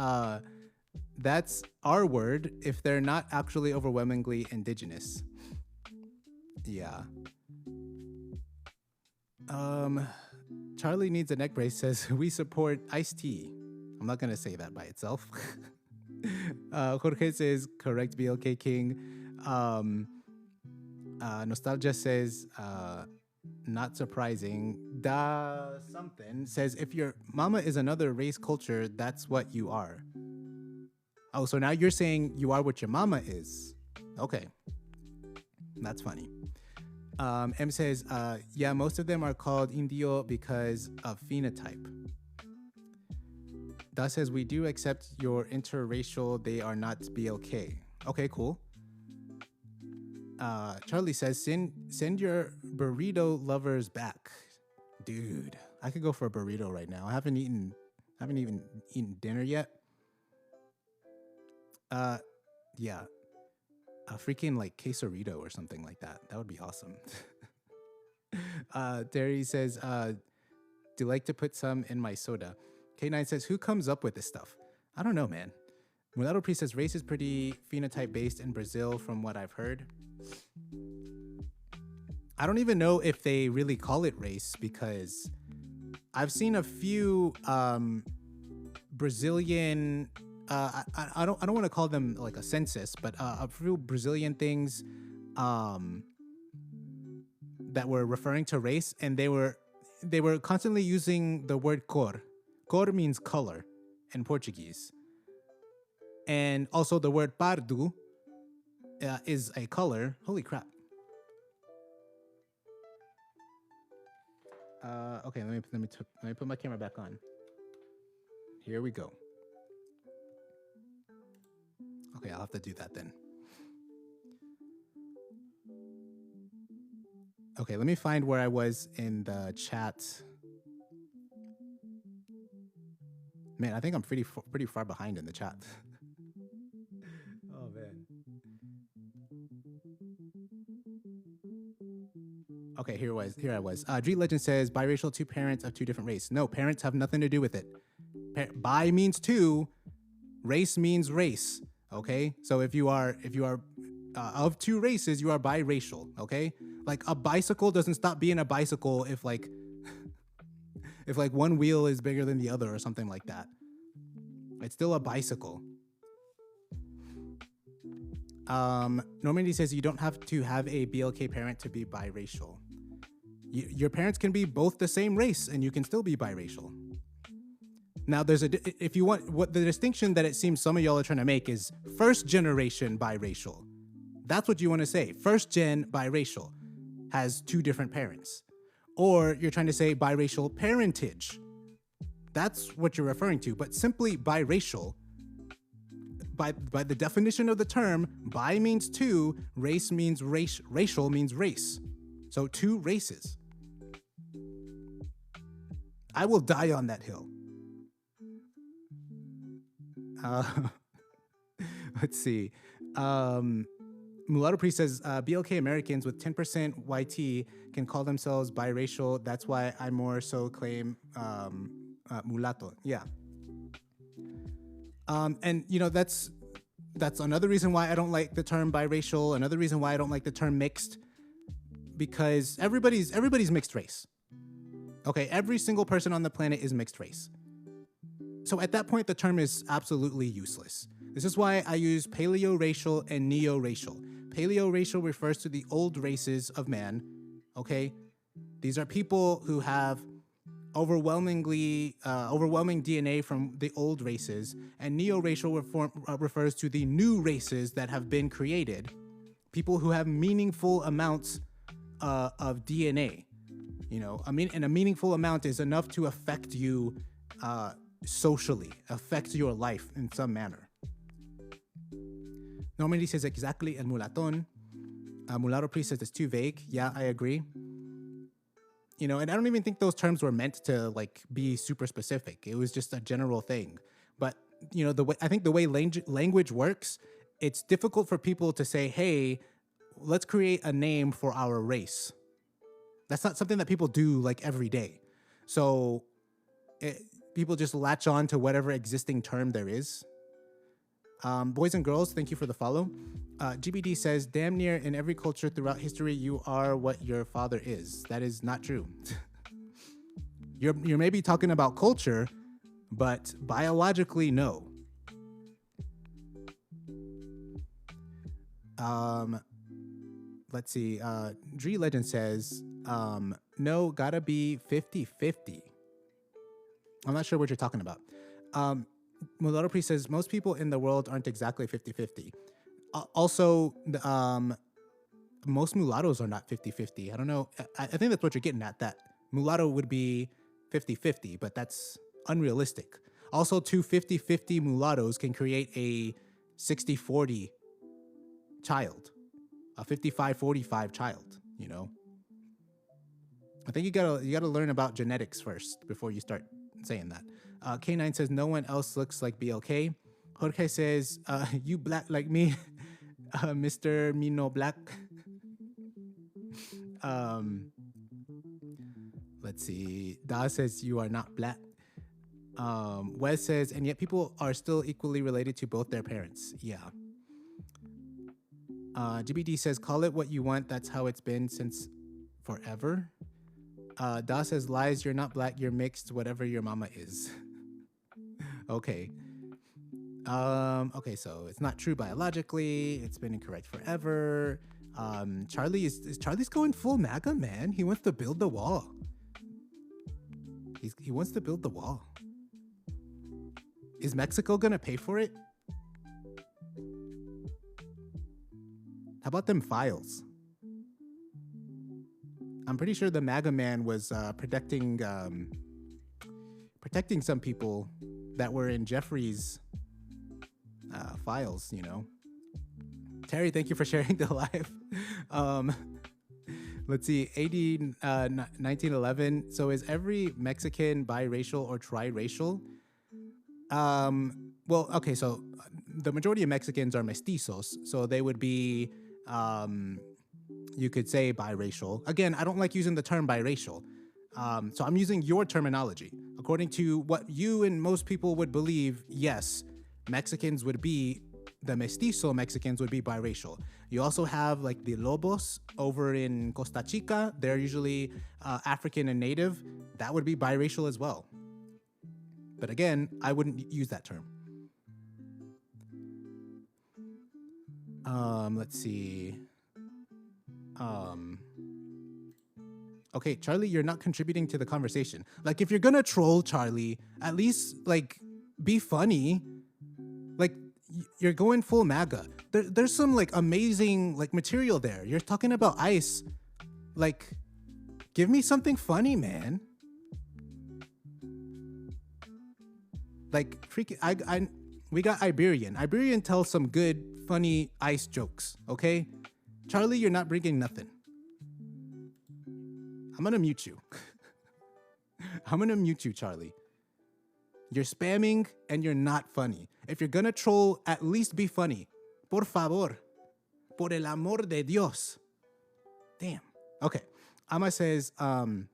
Speaker 1: that's our word if they're not actually overwhelmingly indigenous. Yeah. Charlie needs a neck brace says, we support iced tea. I'm not going to say that by itself. Jorge says, correct BLK King. Nostalgia says, not surprising. Da something says, if your mama is another race culture, that's what you are. Oh, so now you're saying you are what your mama is. Okay. That's funny. M says, yeah, most of them are called Indio because of phenotype. Da says, we do accept your interracial. They are not BLK. Okay, cool. Charlie says, send your burrito lovers back. Dude, I could go for a burrito right now. I haven't even eaten dinner yet. Yeah. A freaking like quesarito or something like that. That would be awesome. Terry says, do you like to put some in my soda? K9 says, who comes up with this stuff? I don't know, man. Mulatto Priest says, race is pretty phenotype based in Brazil from what I've heard. I don't even know if they really call it race because I've seen a few Brazilian, I don't want to call them like a census, but a few Brazilian things that were referring to race, and they were constantly using the word cor. Cor means color in Portuguese. And also the word pardo is a color. Holy crap. Okay, let me put my camera back on. Here we go. Okay, I'll have to do that then. Okay, let me find where I was in the chat. Man, I think I'm pretty far behind in the chat. Okay, here I was. Dream Legend says biracial, two parents of two different race. No, parents have nothing to do with it. Bi means two, race means race. Okay, so if you are of two races, you are biracial. Okay, like a bicycle doesn't stop being a bicycle if like if like one wheel is bigger than the other or something like that. It's still a bicycle. Normandy says you don't have to have a BLK parent to be biracial. Your parents can be both the same race and you can still be biracial. Now if you want, what the distinction that it seems some of y'all are trying to make is first generation biracial. That's what you want to say. First gen biracial has two different parents. Or you're trying to say biracial parentage. That's what you're referring to. But simply biracial, by the definition of the term, bi means two, race means race, racial means race. So two races. I will die on that hill. Let's see. Mulatto Priest says BLK Americans with 10% YT can call themselves biracial. That's why I more so claim mulatto. Yeah. And you know that's another reason why I don't like the term biracial. Another reason why I don't like the term mixed, because everybody's mixed race. Okay, every single person on the planet is mixed race. So at that point, the term is absolutely useless. This is why I use paleoracial and neoracial. Paleoracial refers to the old races of man, okay? These are people who have overwhelming DNA from the old races, and neoracial refers to the new races that have been created, people who have meaningful amounts of DNA. You know, I mean, and a meaningful amount is enough to affect you socially, affect your life in some manner. Normandy says exactly el mulaton. Mulatto Priest says it's too vague. Yeah, I agree. You know, and I don't even think those terms were meant to like be super specific. It was just a general thing. But you know, I think the way language works, it's difficult for people to say, "Hey, let's create a name for our race." That's not something that people do like every day. So people just latch on to whatever existing term there is. Boys and girls, thank you for the follow. GBD says, damn near in every culture throughout history, you are what your father is. That is not true. You're maybe talking about culture, but biologically, no. Let's see. Dree Legend says, no, gotta be 50-50. I'm not sure what you're talking about. Mulatto Priest says, most people in the world aren't exactly 50-50. Also, most mulattoes are not 50-50. I don't know. I think that's what you're getting at, that mulatto would be 50-50, but that's unrealistic. Also, two 50-50 mulattoes can create a 60-40 child, a 55-45 child, you know? I think you gotta learn about genetics first before you start saying that. K9 says, no one else looks like BLK. Jorge says, you black like me, Mr. Mino Black. Let's see. Da says, you are not black. Wes says, and yet people are still equally related to both their parents. Yeah. GBD says, call it what you want. That's how it's been since forever. Da says, lies, you're not black, you're mixed, whatever your mama is. Okay. Okay, so it's not true biologically. It's been incorrect forever. Charlie's going full MAGA, man. He wants to build the wall. He wants to build the wall. Is Mexico gonna pay for it? How about them files? I'm pretty sure the MAGA man was protecting some people that were in Jeffrey's files, you know. Terry, thank you for sharing the live. Let's see, AD 1911. So is every Mexican biracial or triracial? Well, okay, so the majority of Mexicans are mestizos, so they would be you could say biracial. Again, I don't like using the term biracial. So I'm using your terminology. According to what you and most people would believe, yes, Mexicans would be, the mestizo Mexicans would be biracial. You also have like the Lobos over in Costa Chica. They're usually African and native. That would be biracial as well. But again, I wouldn't use that term. Let's see. Okay, Charlie, you're not contributing to the conversation. Like, if you're gonna troll Charlie, at least, like, be funny. Like, you're going full MAGA. There's some, like, amazing, like, material there. You're talking about ice. Like, give me something funny, man. Like, freaking, we got Iberian. Iberian tells some good, funny ice jokes, okay? Charlie, you're not bringing nothing. I'm gonna mute you. I'm gonna mute you, Charlie. You're spamming and you're not funny. If you're gonna troll, at least be funny. Por favor. Por el amor de Dios. Damn. Okay. Ama says, Ama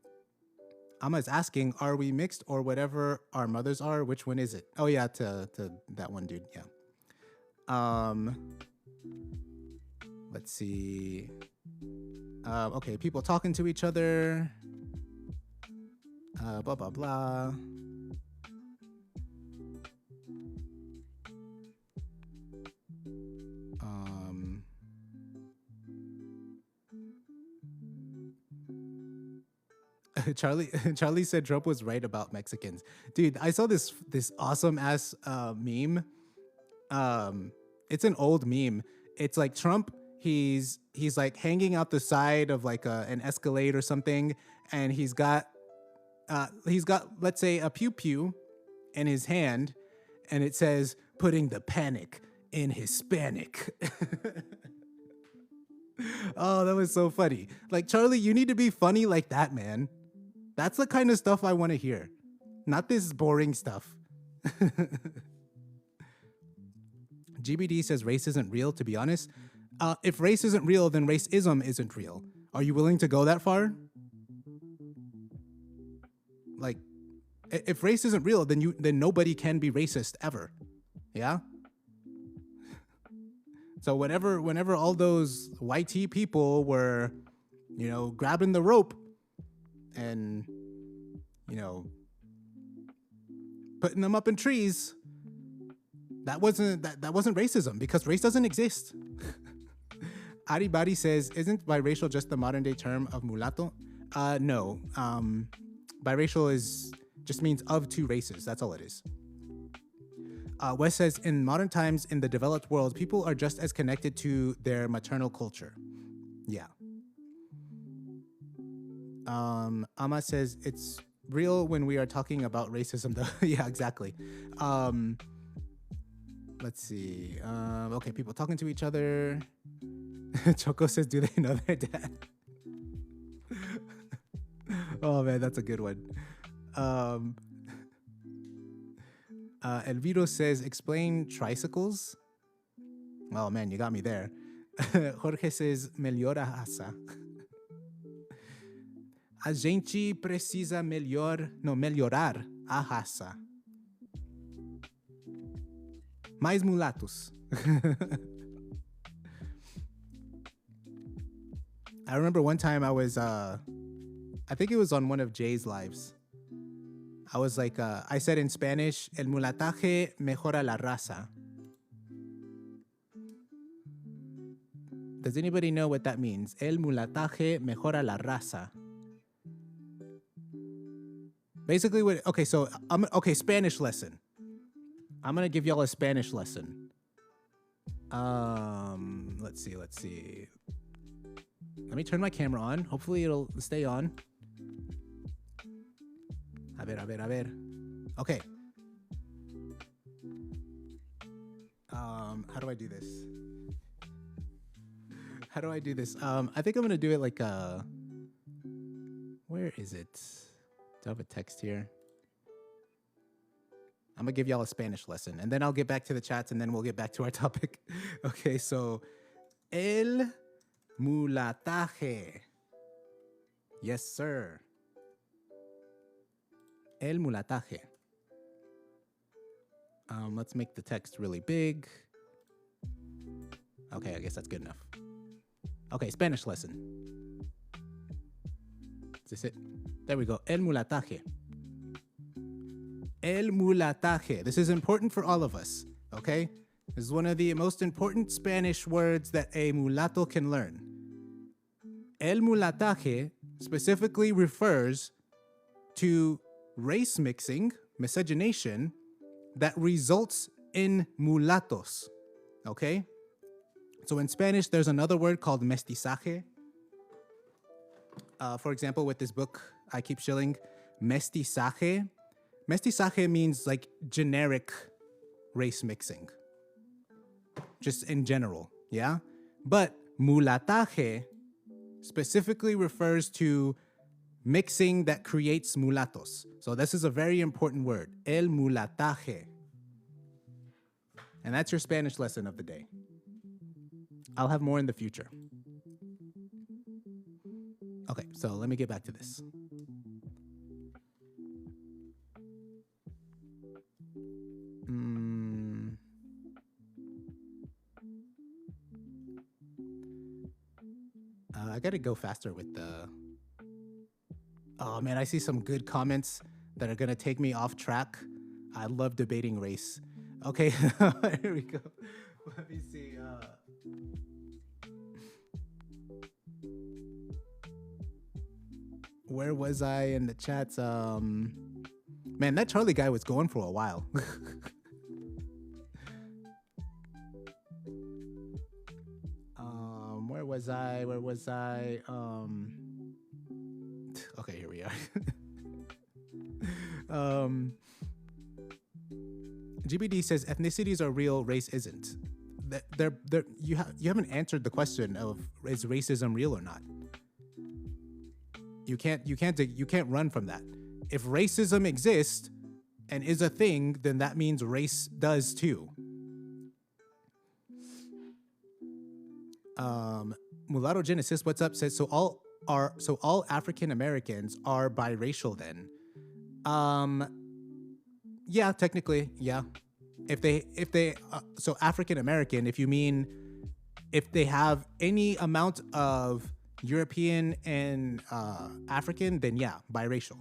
Speaker 1: is asking, are we mixed or whatever our mothers are? Which one is it? Oh yeah, to that one dude, yeah. Let's see. Okay, people talking to each other. Blah, blah, blah. Charlie said Trump was right about Mexicans. Dude, I saw this awesome ass meme. It's an old meme. It's like Trump, he's like hanging out the side of like an Escalade or something, and he's got let's say a pew pew in his hand, and it says putting the panic in Hispanic. Oh, that was so funny. Like, Charlie, you need to be funny like that, man. That's the kind of stuff I want to hear. Not this boring stuff. GBD says race isn't real, to be honest. If race isn't real, then racism isn't real. Are you willing to go that far? Like, if race isn't real, then nobody can be racist ever. Yeah? So whenever all those YT people were, grabbing the rope and, putting them up in trees, that wasn't racism, because race doesn't exist. Aribari says, isn't biracial just the modern day term of mulatto? No. Biracial just means of two races. That's all it is. Wes says, in modern times, in the developed world, people are just as connected to their maternal culture. Yeah. Ama says, it's real when we are talking about racism, though. Yeah, exactly. Let's see. Okay, people talking to each other. Choco says, do they know their dad? Oh, man, that's a good one. Elviro says, explain tricycles. Oh, man, you got me there. Jorge says, melhor a raça. A gente precisa melhorar a raça. Mais mulatos. I remember one time I was, I think it was on one of Jay's lives. I was like, I said in Spanish, el mulataje mejora la raza. Does anybody know what that means? El mulataje mejora la raza. Basically, Spanish lesson. I'm going to give y'all a Spanish lesson. Let's see. Let me turn my camera on. Hopefully it'll stay on. A ver. Okay. How do I do this? I think I'm gonna do it like where is it? Do I have a text here? I'm gonna give y'all a Spanish lesson, and then I'll get back to the chats, and then we'll get back to our topic. Okay, so el Mulataje. Yes, sir. El mulataje. Let's make the text really big. Okay, I guess that's good enough. Okay, Spanish lesson. Is this it? There we go. El mulataje. El mulataje. This is important for all of us, okay? This is one of the most important Spanish words that a mulatto can learn. El mulataje specifically refers to race mixing, miscegenation, that results in mulatos, okay? So in Spanish, there's another word called mestizaje. For example, with this book, I Keep Shilling, mestizaje. Mestizaje means like generic race mixing, just in general, yeah? But mulataje specifically refers to mixing that creates mulatos. So this is a very important word, el mulataje. And that's your Spanish lesson of the day. I'll have more in the future. Okay, so let me get back to this. I gotta go faster with the... Oh man, I see some good comments that are gonna take me off track. I love debating race. Okay, here we go. Let me see. Where was I in the chats? Man, that Charlie guy was going for a while. Where was I? Okay, here we are. GBD says ethnicities are real, race isn't. You haven't answered the question of is racism real or not. You can't run from that. If racism exists and is a thing, then that means race does too. Mulatto Genesis, what's up? Says so all African Americans are biracial then. Yeah, technically, yeah. If they so African American, if you mean if they have any amount of European and African, then yeah, biracial.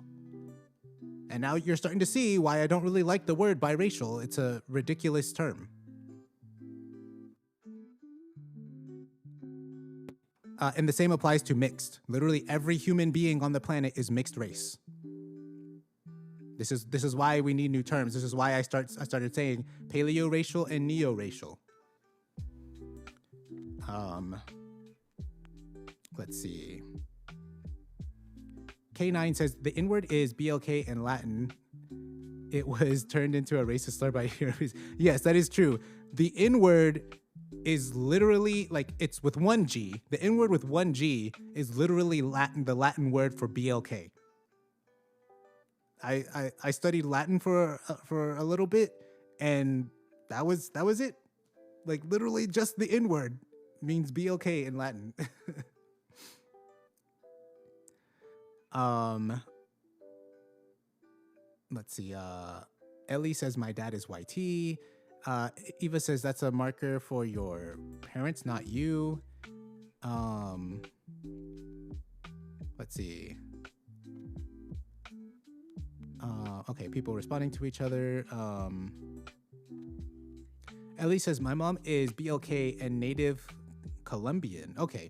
Speaker 1: And now you're starting to see why I don't really like the word biracial. It's a ridiculous term. And the same applies to mixed. Literally every human being on the planet is mixed race. This is why we need new terms. This is why I started saying paleoracial and neoracial. Let's see. K9 says the N-word is BLK in Latin. It was turned into a racist slur by heroes. Yes, that is true. The N-word is literally like it's with one G. The N-word with one G is literally Latin, the Latin word for BLK. I studied Latin for a little bit, and that was it. Like literally just the N-word means BLK in Latin. Let's see. Ellie says my dad is YT. Eva says that's a marker for your parents, not you. Let's see. Okay, people responding to each other. Ellie says my mom is BLK and Native Colombian. Okay,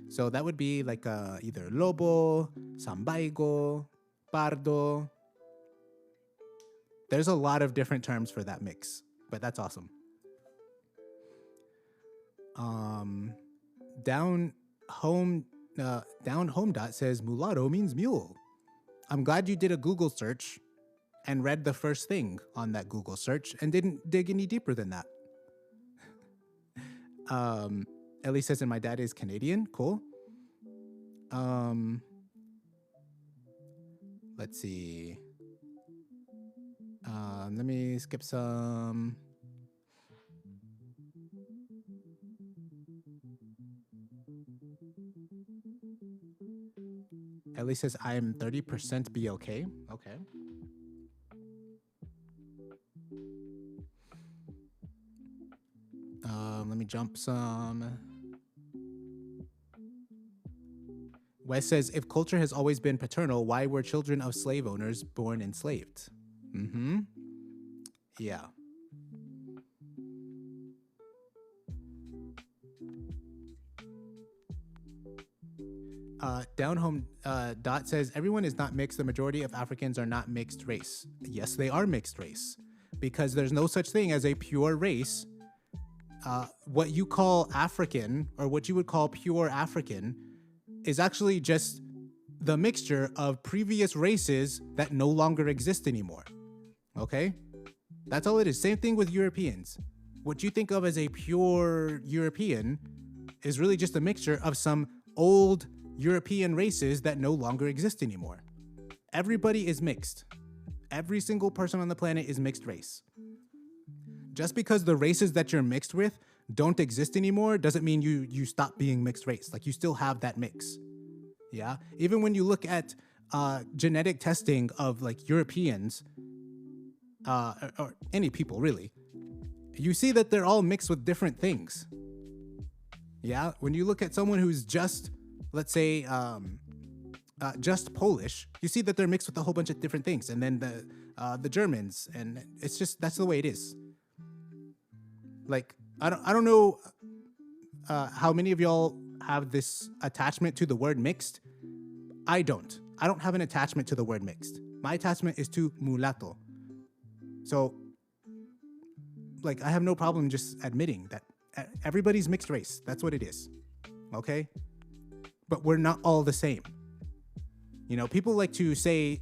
Speaker 1: so that would be like either Lobo, Sambaigo, Pardo. There's a lot of different terms for that mix, but that's awesome. Down home dot says mulatto means mule. I'm glad you did a Google search and read the first thing on that Google search and didn't dig any deeper than that. Ellie says, and my dad is Canadian. Cool. Let's see. Let me skip some. Ellie says, I am 30% BLK. Okay. Let me jump some. Wes says, if culture has always been paternal, why were children of slave owners born enslaved? Mm-hmm. Yeah. Down home Dot says, everyone is not mixed. The majority of Africans are not mixed race. Yes, they are mixed race because there's no such thing as a pure race. What you call African, or what you would call pure African, is actually just the mixture of previous races that no longer exist anymore. Okay? That's all it is. Same thing with Europeans. What you think of as a pure European is really just a mixture of some old European races that no longer exist anymore. Everybody is mixed. Every single person on the planet is mixed race. Just because the races that you're mixed with don't exist anymore doesn't mean you stop being mixed race. Like, you still have that mix. Yeah? Even when you look at genetic testing of like Europeans, or any people really, you see that they're all mixed with different things. Yeah? When you look at someone who's just, let's say, just Polish, you see that they're mixed with a whole bunch of different things. And then the Germans, and it's just, that's the way it is. Like, I don't know how many of y'all have this attachment to the word mixed. I don't have an attachment to the word mixed. My attachment is to mulatto. So, like, I have no problem just admitting that everybody's mixed race. That's what it is. Okay? But we're not all the same. You know, people like to say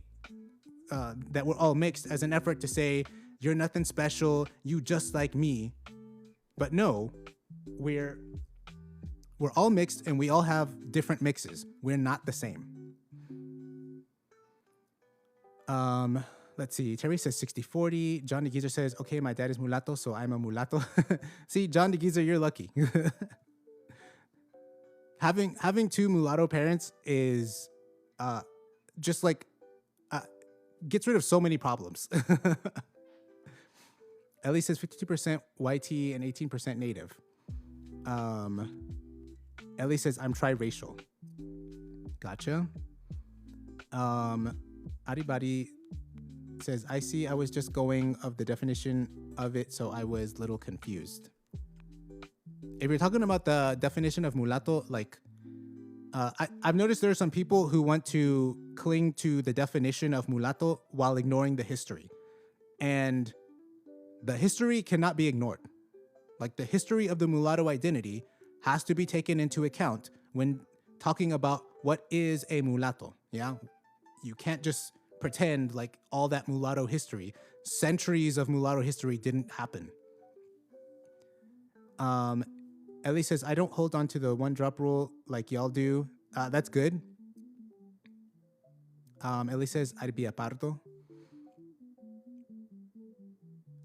Speaker 1: that we're all mixed as an effort to say, you're nothing special, you just like me. But no, we're all mixed and we all have different mixes. We're not the same. Let's see. Terry says 60-40. John DeGeezer says, okay, my dad is mulatto, so I'm a mulatto. See, John DeGeezer, you're lucky. Having two mulatto parents is just like gets rid of so many problems. Ellie says 52% YT and 18% Native. Ellie says, I'm triracial. Gotcha. Aribadi says, I see, I was just going of the definition of it, so I was a little confused. If you're talking about the definition of mulatto, like, I've noticed there are some people who want to cling to the definition of mulatto while ignoring the history. And the history cannot be ignored. Like, the history of the mulatto identity has to be taken into account when talking about what is a mulatto. Yeah, you can't just pretend like all that mulatto history, centuries of mulatto history, didn't happen. Ellie says, I don't hold on to the one drop rule like y'all do. That's good. Ellie says, I'd be a Pardo.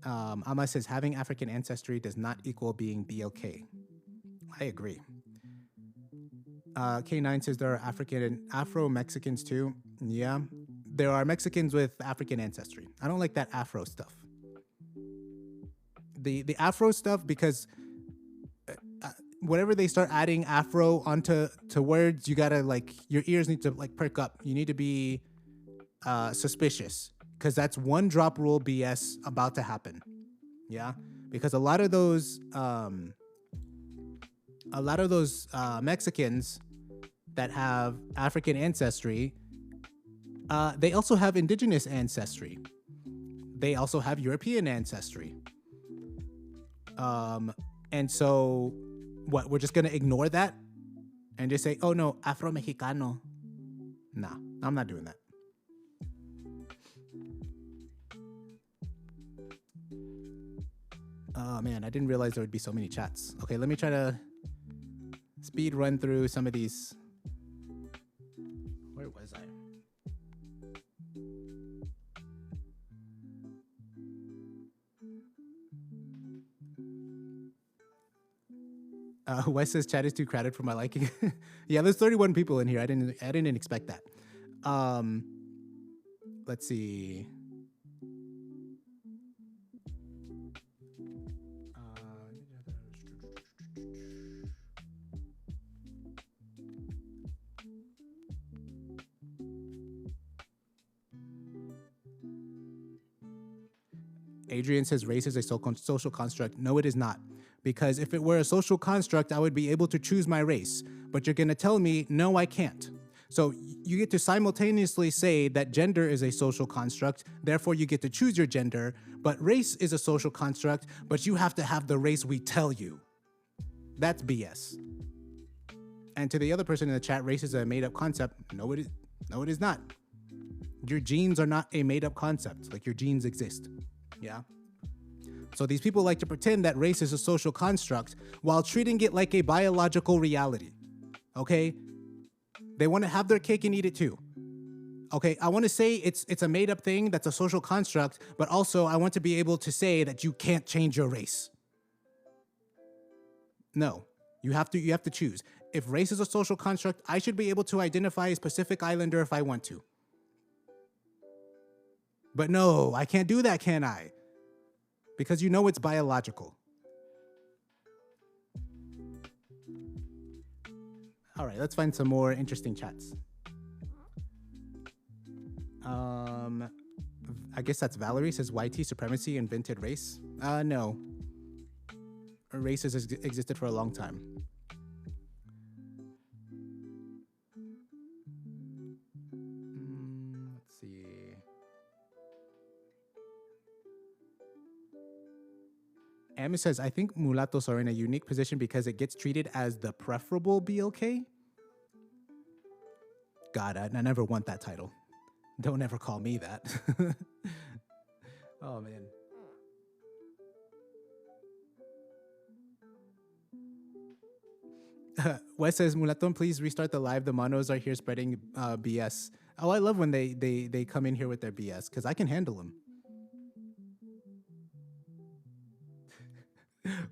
Speaker 1: Ama says, having African ancestry does not equal being BLK. I agree. K9 says there are African and Afro-Mexicans too. Yeah, there are Mexicans with African ancestry. I don't like that Afro stuff. The Afro stuff, because whenever they start adding Afro onto words, you gotta, like, your ears need to like perk up. You need to be suspicious, because that's one drop rule BS about to happen. Yeah, because a lot of those Mexicans that have African ancestry, they also have indigenous ancestry. They also have European ancestry. And so what, we're just gonna ignore that and just say, oh no, Afro-Mexicano. Nah, I'm not doing that. Oh man, I didn't realize there would be so many chats. Okay, let me try to speed run through some of these. Where was I? Wes says chat is too crowded for my liking. Yeah, there's 31 people in here. I didn't expect that. Let's see. Adrian says race is a social construct. No, it is not. Because if it were a social construct, I would be able to choose my race. But you're going to tell me, no, I can't. So you get to simultaneously say that gender is a social construct, therefore you get to choose your gender, but race is a social construct, but you have to have the race we tell you. That's BS. And to the other person in the chat, race is a made-up concept. No, it is not. Your genes are not a made-up concept. Like, your genes exist. Yeah. So these people like to pretend that race is a social construct while treating it like a biological reality. Okay? They want to have their cake and eat it too. Okay, I want to say it's a made up thing that's a social construct, but also I want to be able to say that you can't change your race. No, you have to choose. If race is a social construct, I should be able to identify a Pacific Islander if I want to. But no, I can't do that, can I? Because you know it's biological. All right, let's find some more interesting chats. I guess that's Valerie says YT supremacy invented race. No. Race has existed for a long time. Let's see. Amy says, I think mulattos are in a unique position because it gets treated as the preferable BLK. God, I never want that title. Don't ever call me that. Oh, man. Wes says, Mulaton, please restart the live. The monos are here spreading BS. Oh, I love when they come in here with their BS because I can handle them.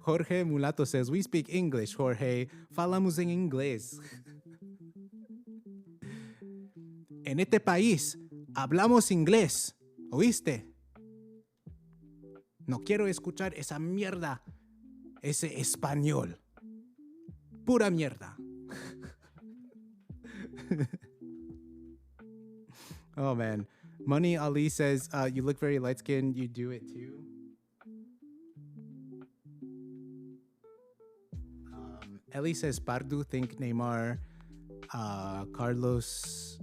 Speaker 1: Jorge Mulato says, we speak English, Jorge. Falamos en inglés. En este país, hablamos inglés. ¿Oíste? No quiero escuchar esa mierda. Ese español. Pura mierda. Oh, man. Money Ali says, you look very light-skinned. You do it, too. Ellie says, Pardo, think Neymar. Carlos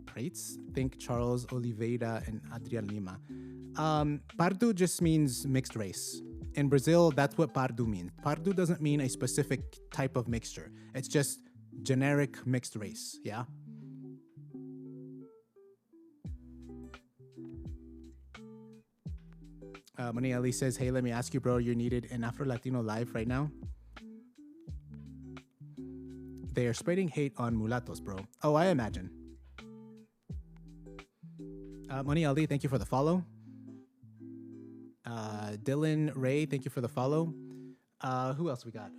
Speaker 1: Prates, think Charles Oliveira and Adrian Lima. Pardo just means mixed race. In Brazil, that's what Pardo means. Pardo doesn't mean a specific type of mixture. It's just generic mixed race, yeah? Money Ali says, hey, let me ask you, bro, you're needed in Afro-Latino Live right now? They are spreading hate on mulattos, bro. Oh, I imagine. Money Ali, thank you for the follow. Dylan Ray, thank you for the follow. Who else we got?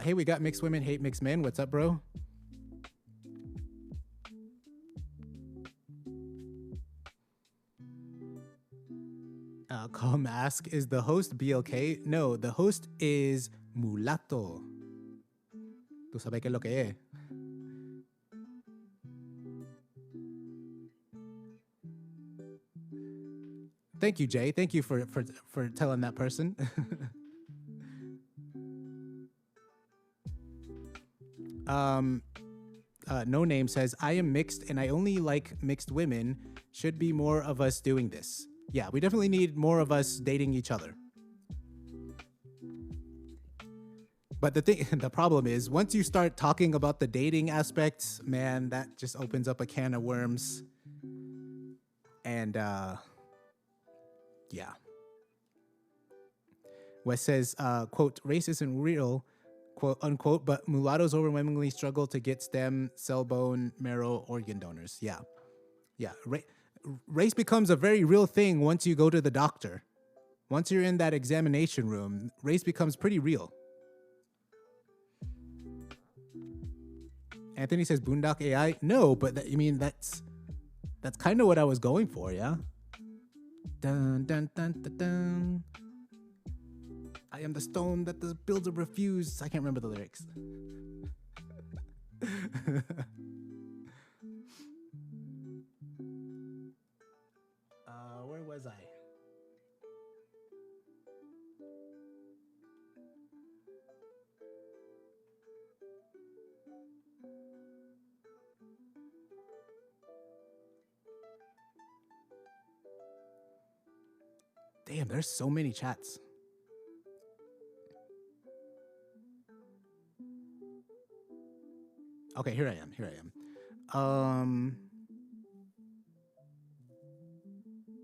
Speaker 1: Hey, we got mixed women hate mixed men. What's up, bro? Calm ask, is the host BLK? No, the host is Mulato. ¿Tú sabes qué es lo que es? Thank you, Jay. Thank you for telling that person. No Name says, I am mixed and I only like mixed women. Should be more of us doing this. Yeah, we definitely need more of us dating each other. But the problem is, once you start talking about the dating aspects, man, that just opens up a can of worms. And, yeah. Wes says, quote, race isn't real, quote, unquote, but mulattoes overwhelmingly struggle to get stem, cell, bone, marrow, organ donors. Yeah. Yeah, race becomes a very real thing once you go to the doctor. Once you're in that examination room, race becomes pretty real. Anthony says Boondock AI. No, but that's kind of what I was going for, yeah. Dun dun dun dun dun. I am the stone that the builder refused. I can't remember the lyrics. Where was I? Damn, there's so many chats. Okay, here I am.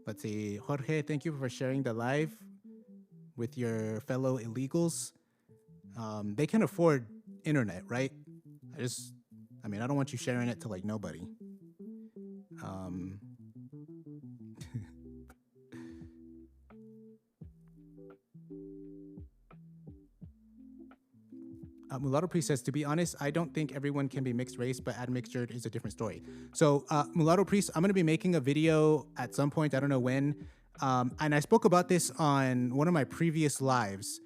Speaker 1: Let's see. Jorge, thank you for sharing the live with your fellow illegals. They can afford internet, right? I don't want you sharing it to like nobody. Mulatto Priest says, to be honest, I don't think everyone can be mixed race, but admixtured is a different story. So Mulatto Priest, I'm going to be making a video at some point. I don't know when. And I spoke about this on one of my previous lives.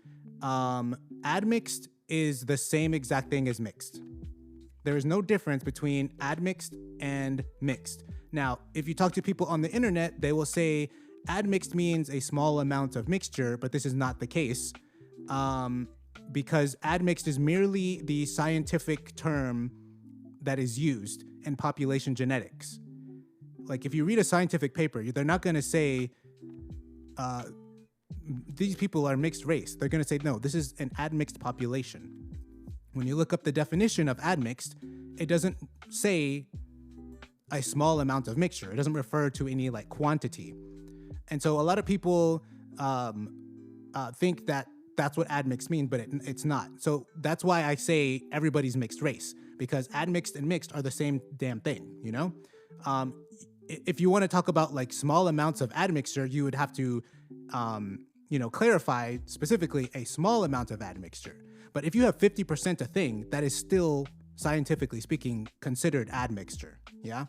Speaker 1: Admixed is the same exact thing as mixed. There is no difference between admixed and mixed. Now, if you talk to people on the internet, they will say admixed means a small amount of mixture, but this is not the case. Because admixed is merely the scientific term that is used in population genetics. Like if you read a scientific paper, they're not going to say these people are mixed race. They're going to say, no, this is an admixed population. When you look up the definition of admixed, it doesn't say a small amount of mixture. It doesn't refer to any like quantity. And so a lot of people think that that's what admixed means, but it's not. So that's why I say everybody's mixed race, because admixed and mixed are the same damn thing, you know? If you want to talk about like small amounts of admixture, you would have to, clarify specifically a small amount of admixture. But if you have 50% a thing, that is still, scientifically speaking, considered admixture, yeah?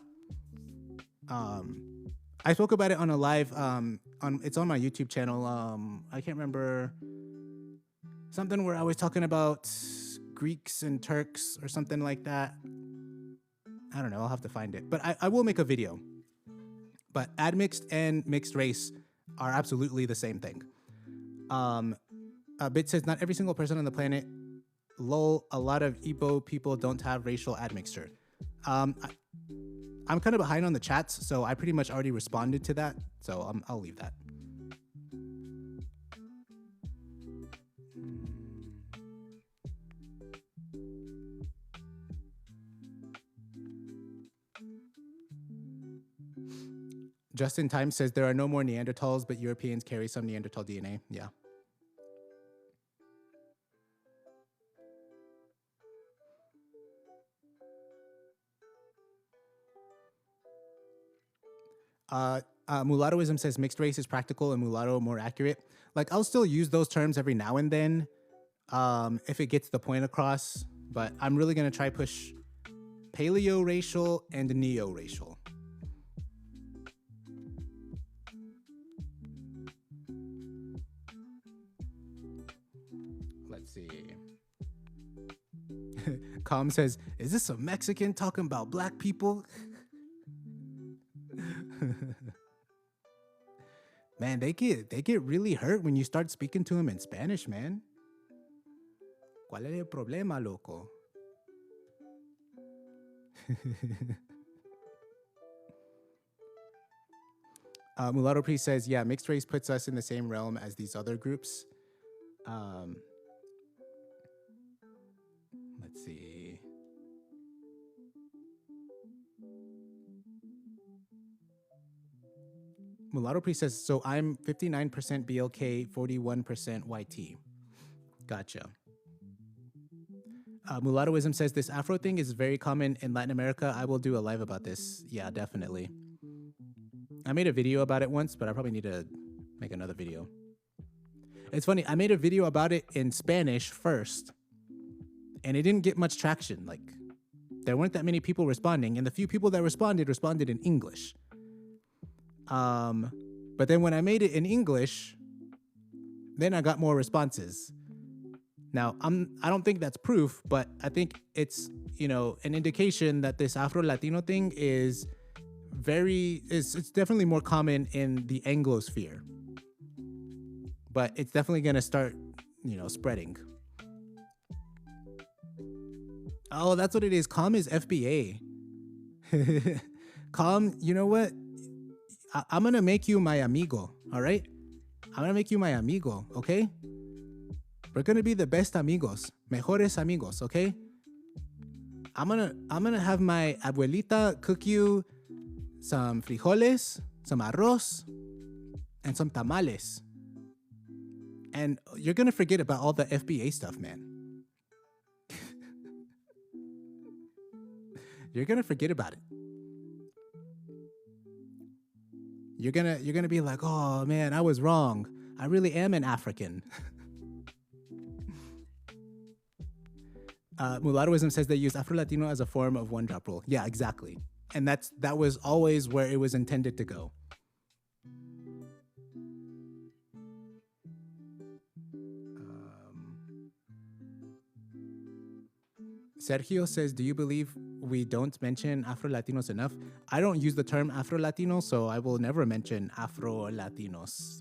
Speaker 1: I spoke about it on a live, it's on my YouTube channel. I can't remember, something where I was talking about Greeks and Turks or something like that. I don't know, I'll have to find it. But I will make a video. But admixed and mixed race are absolutely the same thing. Bit says, not every single person on the planet, lol, a lot of Igbo people don't have racial admixture. I'm kind of behind on the chats, so I pretty much already responded to that. So I'll leave that. Justin Time says there are no more Neanderthals, but Europeans carry some Neanderthal DNA. Yeah. Mulattoism says mixed race is practical and mulatto more accurate. Like I'll still use those terms every now and then if it gets the point across, but I'm really going to try push paleoracial and neoracial. Let's see. Com says, is this a Mexican talking about black people? Man, they get really hurt when you start speaking to them in Spanish, man. ¿Cuál es el problema, loco? Mulatto Priest says, yeah, mixed race puts us in the same realm as these other groups. Let's see. Mulatto Priest says, so I'm 59% BLK, 41% YT. Gotcha. Mulattoism says, this Afro thing is very common in Latin America. I will do a live about this. Yeah, definitely. I made a video about it once, but I probably need to make another video. It's funny, I made a video about it in Spanish first, and it didn't get much traction. Like, there weren't that many people responding, and the few people that responded in English. But then when I made it in English, then I got more responses. Now, I don't think that's proof, but I think it's, an indication that this Afro-Latino thing is it's definitely more common in the Anglosphere. But it's definitely going to start, spreading. Oh, that's what it is. Calm is FBA. Calm, you know what? I'm going to make you my amigo, all right? I'm going to make you my amigo, okay? We're going to be the best amigos, mejores amigos, okay? I'm going to have my abuelita cook you some frijoles, some arroz, and some tamales. And you're going to forget about all the FBA stuff, man. You're going to forget about it. You're going to be like, "Oh man, I was wrong. I really am an African." Mulattoism says they use Afro-Latino as a form of one-drop rule. Yeah, exactly. And that was always where it was intended to go. Sergio says, do you believe we don't mention Afro-Latinos enough? I don't use the term Afro-Latino, so I will never mention Afro-Latinos,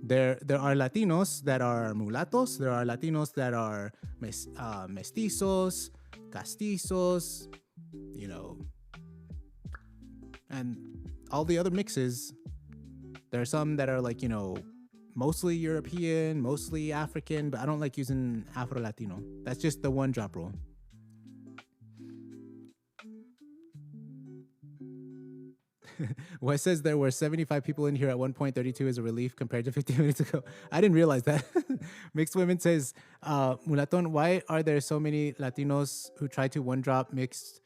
Speaker 1: There are Latinos that are mulattos. There are Latinos that are mestizos, castizos, and all the other mixes. There are some that are like, mostly European, mostly African, but I don't like using Afro-Latino. That's just the one-drop rule. Wes says there were 75 people in here at 1.32 is a relief compared to 15 minutes ago. I didn't realize that. Mixed Women says, Mulaton, why are there so many Latinos who try to one-drop mixed,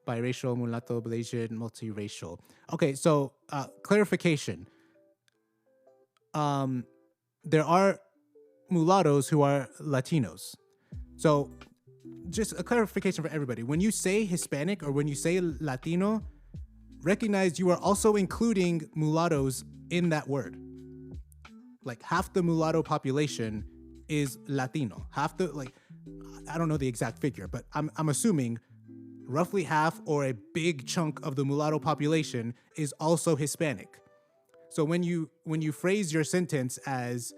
Speaker 1: biracial, mulatto, Malaysian, multiracial? Okay, so clarification. There are mulattos who are Latinos. So just a clarification for everybody. When you say Hispanic or when you say Latino, recognize you are also including mulattoes in that word. Like half the mulatto population is Latino. I don't know the exact figure, but I'm assuming roughly half or a big chunk of the mulatto population is also Hispanic. So when you phrase your sentence as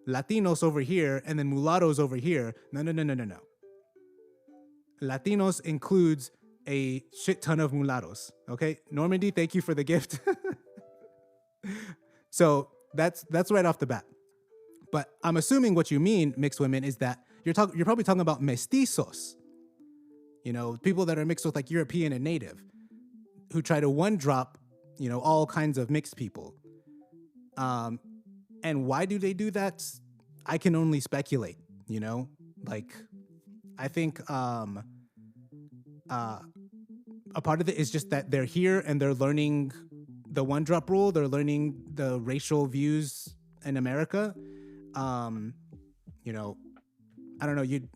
Speaker 1: Latinos over here and then mulattoes over here, no. Latinos includes a shit ton of mulattoes, okay? Normandy, thank you for the gift. So that's right off the bat. But I'm assuming what you mean, Mixed Women, is that you're probably talking about mestizos. People that are mixed with like European and Native, who try to one-drop, all kinds of mixed people. And why do they do that? I can only speculate, I think a part of it is just that they're here and they're learning the one-drop rule. They're learning the racial views in America. I don't know. You'd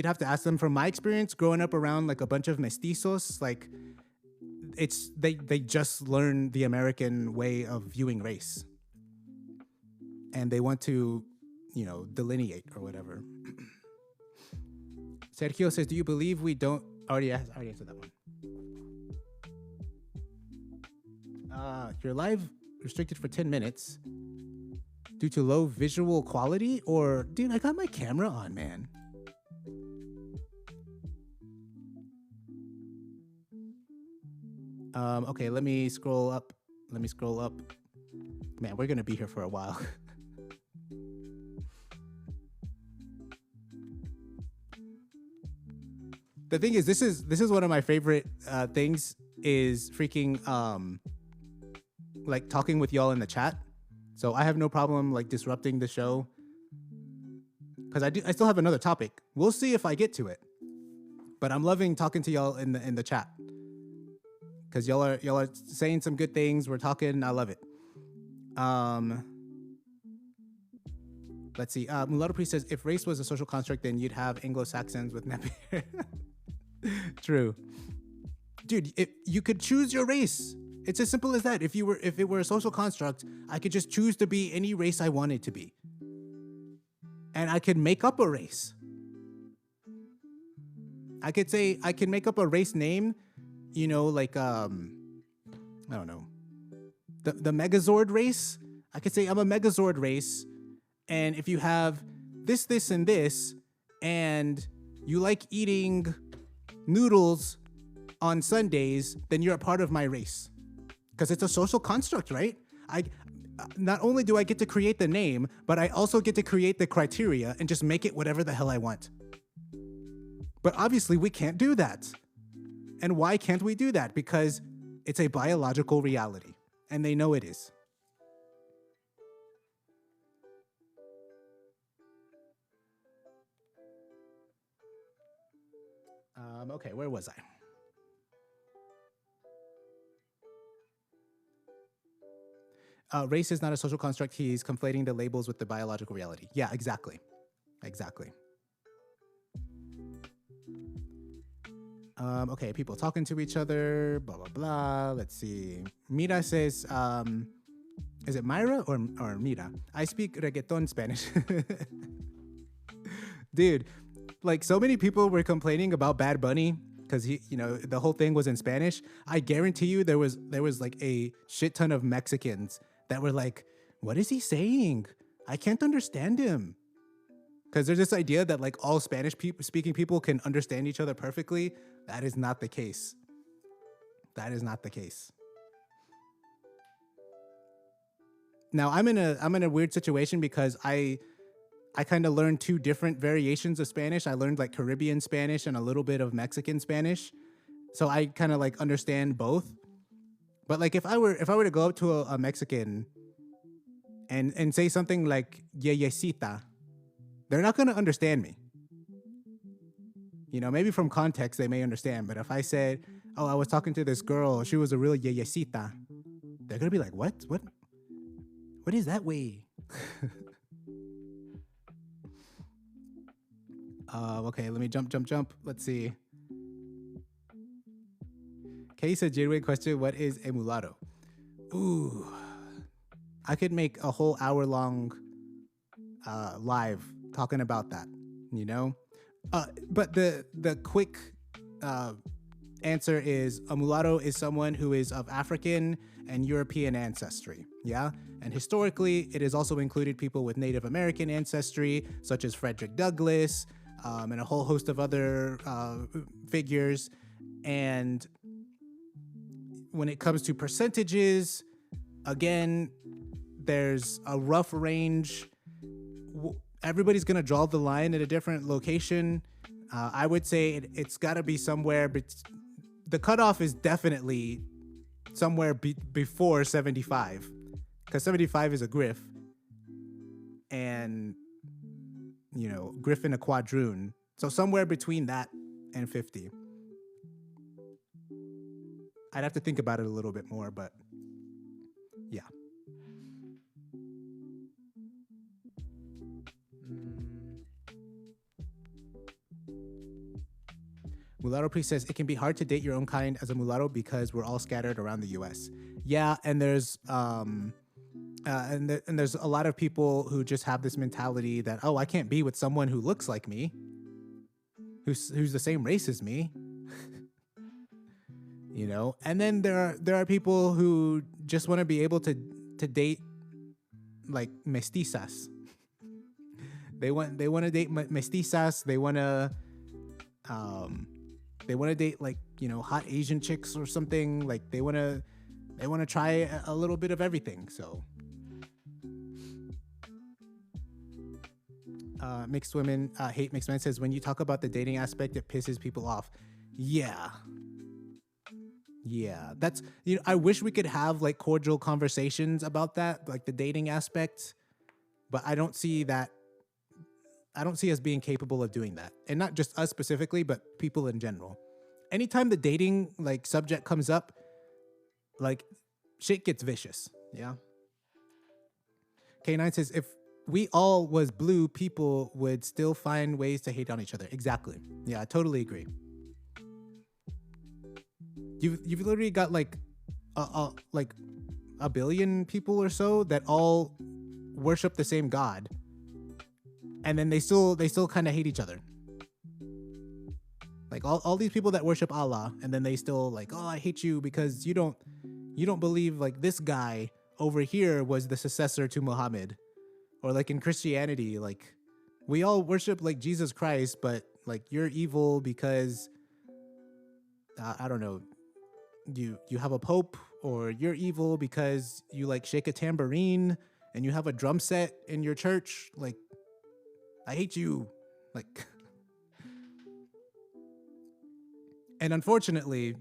Speaker 1: have to ask them. From my experience, growing up around like a bunch of mestizos, like they just learn the American way of viewing race. And they want to, delineate or whatever. Sergio says, do you believe we don't... I already answered that one. You're live restricted for 10 minutes due to low visual quality? Or, dude, I got my camera on, man. Okay, let me scroll up. Man, we're going to be here for a while. The thing is, this is one of my favorite things is freaking like talking with y'all in the chat. So I have no problem like disrupting the show because I still have another topic. We'll see if I get to it, but I'm loving talking to y'all in the chat because y'all are saying some good things. We're talking. I love it. Let's see. Mulatto Priest says, if race was a social construct, then you'd have Anglo-Saxons with nappy hair. True. Dude, you could choose your race. It's as simple as that. If it were a social construct, I could just choose to be any race I wanted to be. And I could make up a race. I could say I can make up a race name, you know, like I don't know. The Megazord race. I could say I'm a Megazord race, and if you have this, this, and this, and you like eating noodles on Sundays, then you're a part of my race. Because it's a social construct, right? Not only do I get to create the name, but I also get to create the criteria and just make it whatever the hell I want. But obviously we can't do that. And why can't we do that? Because it's a biological reality, and they know it is. Okay, where was I? Race is not a social construct. He's conflating the labels with the biological reality. Yeah, exactly. Exactly. Okay, people talking to each other, blah, blah, blah. Let's see. Mira says, is it Myra or Mira? I speak reggaeton Spanish. Dude, like so many people were complaining about Bad Bunny because the whole thing was in Spanish. I guarantee you there was like a shit ton of Mexicans that were like, what is he saying? I can't understand him. Because there's this idea that like all Spanish speaking people can understand each other perfectly. That is not the case. That is not the case. Now I'm in a weird situation because I kind of learned two different variations of Spanish. I learned like Caribbean Spanish and a little bit of Mexican Spanish. So I kind of like understand both. But like if I were to go up to a Mexican and say something like Yeyecita, they're not going to understand me. You know, maybe from context they may understand, but if I said, "Oh, I was talking to this girl, she was a real Yeyecita," they're going to be like, "What? What is that way?" Okay, let me jump. Let's see. Kay said, "Jadeway question, what is a mulatto?" Ooh, I could make a whole hour-long live talking about that, you know? But the quick answer is a mulatto is someone who is of African and European ancestry, yeah? And historically, it has also included people with Native American ancestry, such as Frederick Douglass, and a whole host of other figures. And when it comes to percentages, again, there's a rough range. Everybody's going to draw the line at a different location. I would say it's got to be somewhere, but the cutoff is definitely somewhere before 75, because 75 is a griff, and griff and a quadroon. So somewhere between that and 50. I'd have to think about it a little bit more, but yeah. Mulatto Priest says, it can be hard to date your own kind as a mulatto because we're all scattered around the U.S. Yeah, and there's there's a lot of people who just have this mentality that, oh, I can't be with someone who looks like me, who's the same race as me. And then there are people who just want to be able to date like mestizas. They want to date mestizas. They want to date like hot Asian chicks or something. Like they want to try a little bit of everything. So mixed women hate mixed men says, when you talk about the dating aspect, it pisses people off. Yeah, that's I wish we could have like cordial conversations about that, like the dating aspect, but I don't see us being capable of doing that. And not just us specifically, but people in general. Anytime the dating like subject comes up, like shit gets vicious. Yeah. K9 says if we all was blue, people would still find ways to hate on each other. Exactly. Yeah, I totally agree. You've literally got like a billion people or so that all worship the same god, and then they still kind of hate each other. Like all these people that worship Allah, and then they still like, oh, I hate you because you don't believe like this guy over here was the successor to Muhammad. Or like in Christianity, like we all worship like Jesus Christ, but like you're evil because I don't know, you have a pope, or you're evil because you like shake a tambourine and you have a drum set in your church. Like, I hate you. Like, and unfortunately,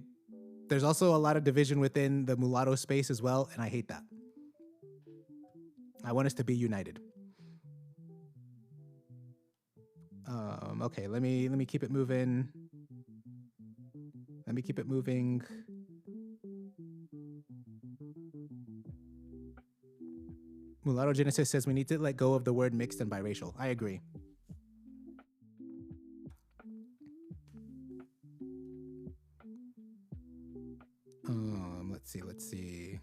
Speaker 1: there's also a lot of division within the mulatto space as well, and I hate that. I want us to be united. Okay, let me keep it moving. Let me keep it moving. Mulatto Genesis says we need to let go of the word mixed and biracial. I agree. Let's see.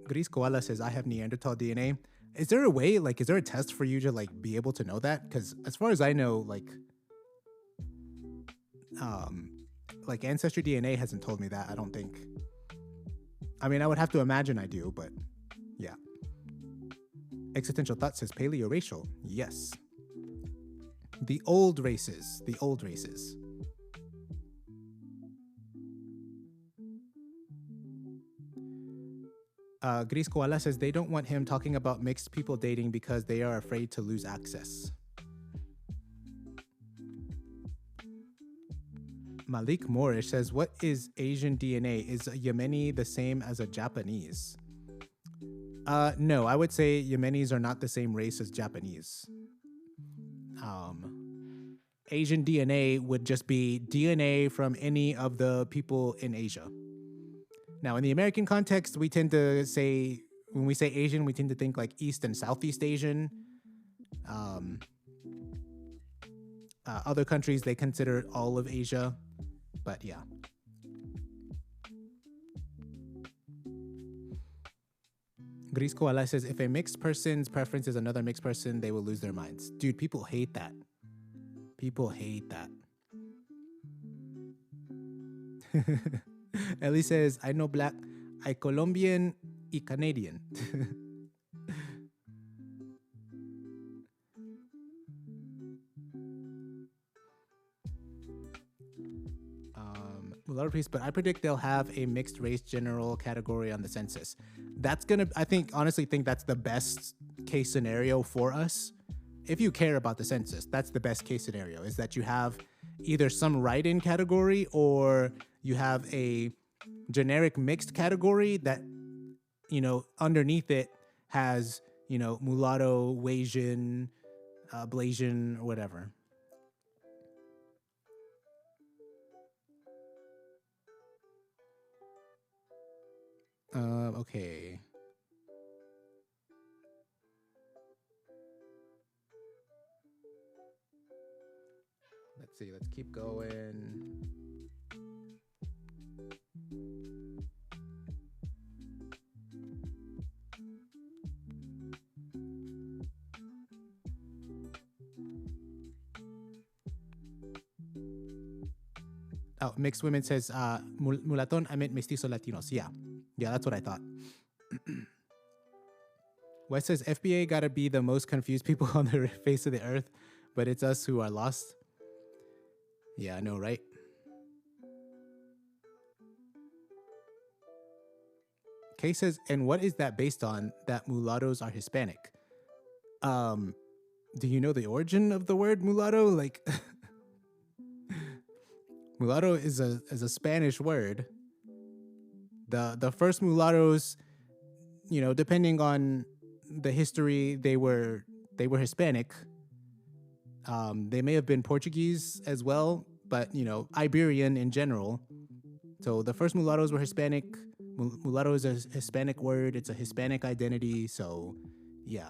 Speaker 1: Gris Koala says I have Neanderthal DNA. Is there a way, like, is there a test for you to like be able to know that? Because as far as I know, like Ancestry DNA hasn't told me that, I don't think. I mean, I would have to imagine I do, but yeah. Existential Thought says Paleoracial. Yes. The old races. The old races. Gris Koala says they don't want him talking about mixed people dating because they are afraid to lose access. Malik Moorish says, what is Asian DNA? Is a Yemeni the same as a Japanese? No, I would say Yemenis are not the same race as Japanese. Asian DNA would just be DNA from any of the people in Asia. Now, in the American context, we tend to say, when we say Asian, we tend to think like East and Southeast Asian. Other countries, they consider all of Asia, but yeah. Gris Koala says, if a mixed person's preference is another mixed person, they will lose their minds. Dude, people hate that. People hate that. Ellie says, I know black, I Colombian, y Canadian. Mulatto piece, but I predict they'll have a mixed race general category on the census. That's gonna, I think, honestly think that's the best case scenario for us. If you care about the census, that's the best case scenario, is that you have either some write-in category or you have a generic mixed category that, you know, underneath it has, you know, mulatto, Wasian, Blasian, or whatever. Okay. Let's see, let's keep going. Oh, Mixed Women says, Mulaton, I meant Mestizo Latinos. Yeah. Yeah, that's what I thought. Wes says, FBA gotta be the most confused people on the face of the earth, but it's us who are lost. Yeah, I know, right? Kay says, and what is that based on, that mulattoes are Hispanic? Do you know the origin of the word mulatto? Like, mulatto is a Spanish word. The first mulattoes, you know, depending on the history, they were Hispanic. They may have been Portuguese as well, but, you know, Iberian in general. So the first mulattoes were Hispanic. Mulatto is a Hispanic word. It's a Hispanic identity. So, yeah.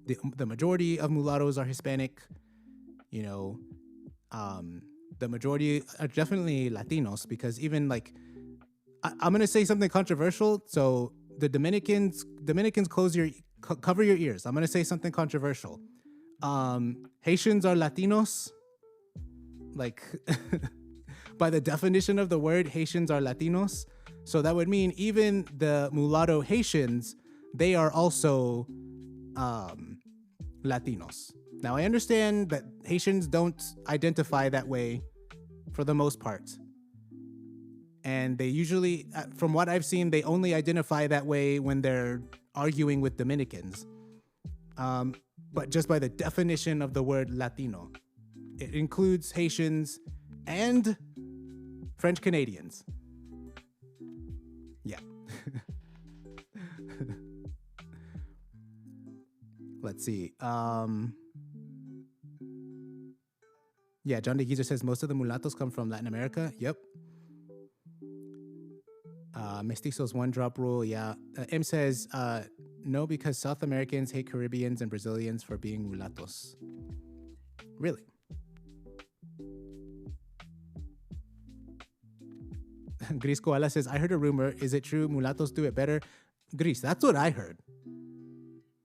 Speaker 1: The majority of mulattoes are Hispanic. You know, the majority are definitely Latinos, because even like, I'm gonna say something controversial. So the Dominicans cover your ears. I'm gonna say something controversial. Haitians are Latinos. Like, by the definition of the word, Haitians are Latinos. So that would mean even the mulatto Haitians, they are also Latinos. Now, I understand that Haitians don't identify that way for the most part. And they usually, from what I've seen, they only identify that way when they're arguing with Dominicans. But just by the definition of the word Latino, it includes Haitians and French Canadians. Yeah. Let's see. Yeah, John DeGeezer says most of the mulattoes come from Latin America. Yep. Mestizos one drop rule. Yeah. M says no, because South Americans hate Caribbeans and Brazilians for being mulattos. Really? Gris Koala says, I heard a rumor. Is it true mulattoes do it better? Gris, that's what I heard.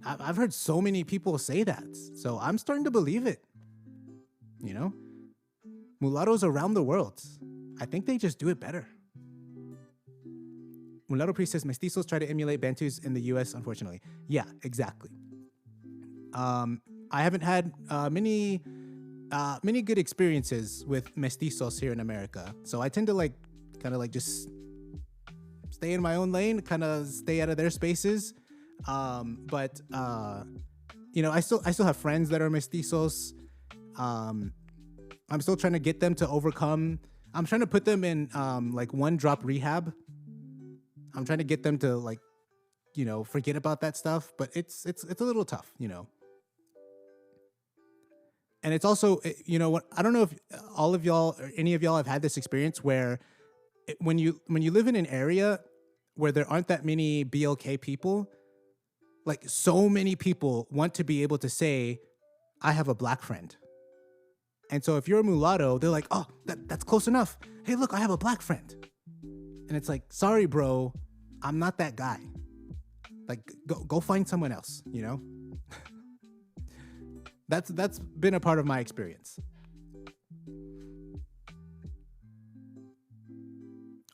Speaker 1: I've heard so many people say that. So I'm starting to believe it. You know? Mulattoes around the world, I think they just do it better. Mulatto Priest says, Mestizos try to emulate Bantus in the US, unfortunately. Yeah, exactly. I haven't had many good experiences with Mestizos here in America. So I tend to kind of just stay in my own lane, kind of stay out of their spaces. But I still have friends that are Mestizos. I'm still trying to get them to overcome. I'm trying to put them in one drop rehab. I'm trying to get them to forget about that stuff, but it's a little tough, And it's also, what, I don't know if all of y'all or any of y'all have had this experience where when you live in an area where there aren't that many BLK people, like so many people want to be able to say, I have a black friend. And so if you're a mulatto, they're like, oh, that's close enough. Hey, look, I have a black friend. And it's like, sorry, bro, I'm not that guy. Like, go find someone else, That's been a part of my experience.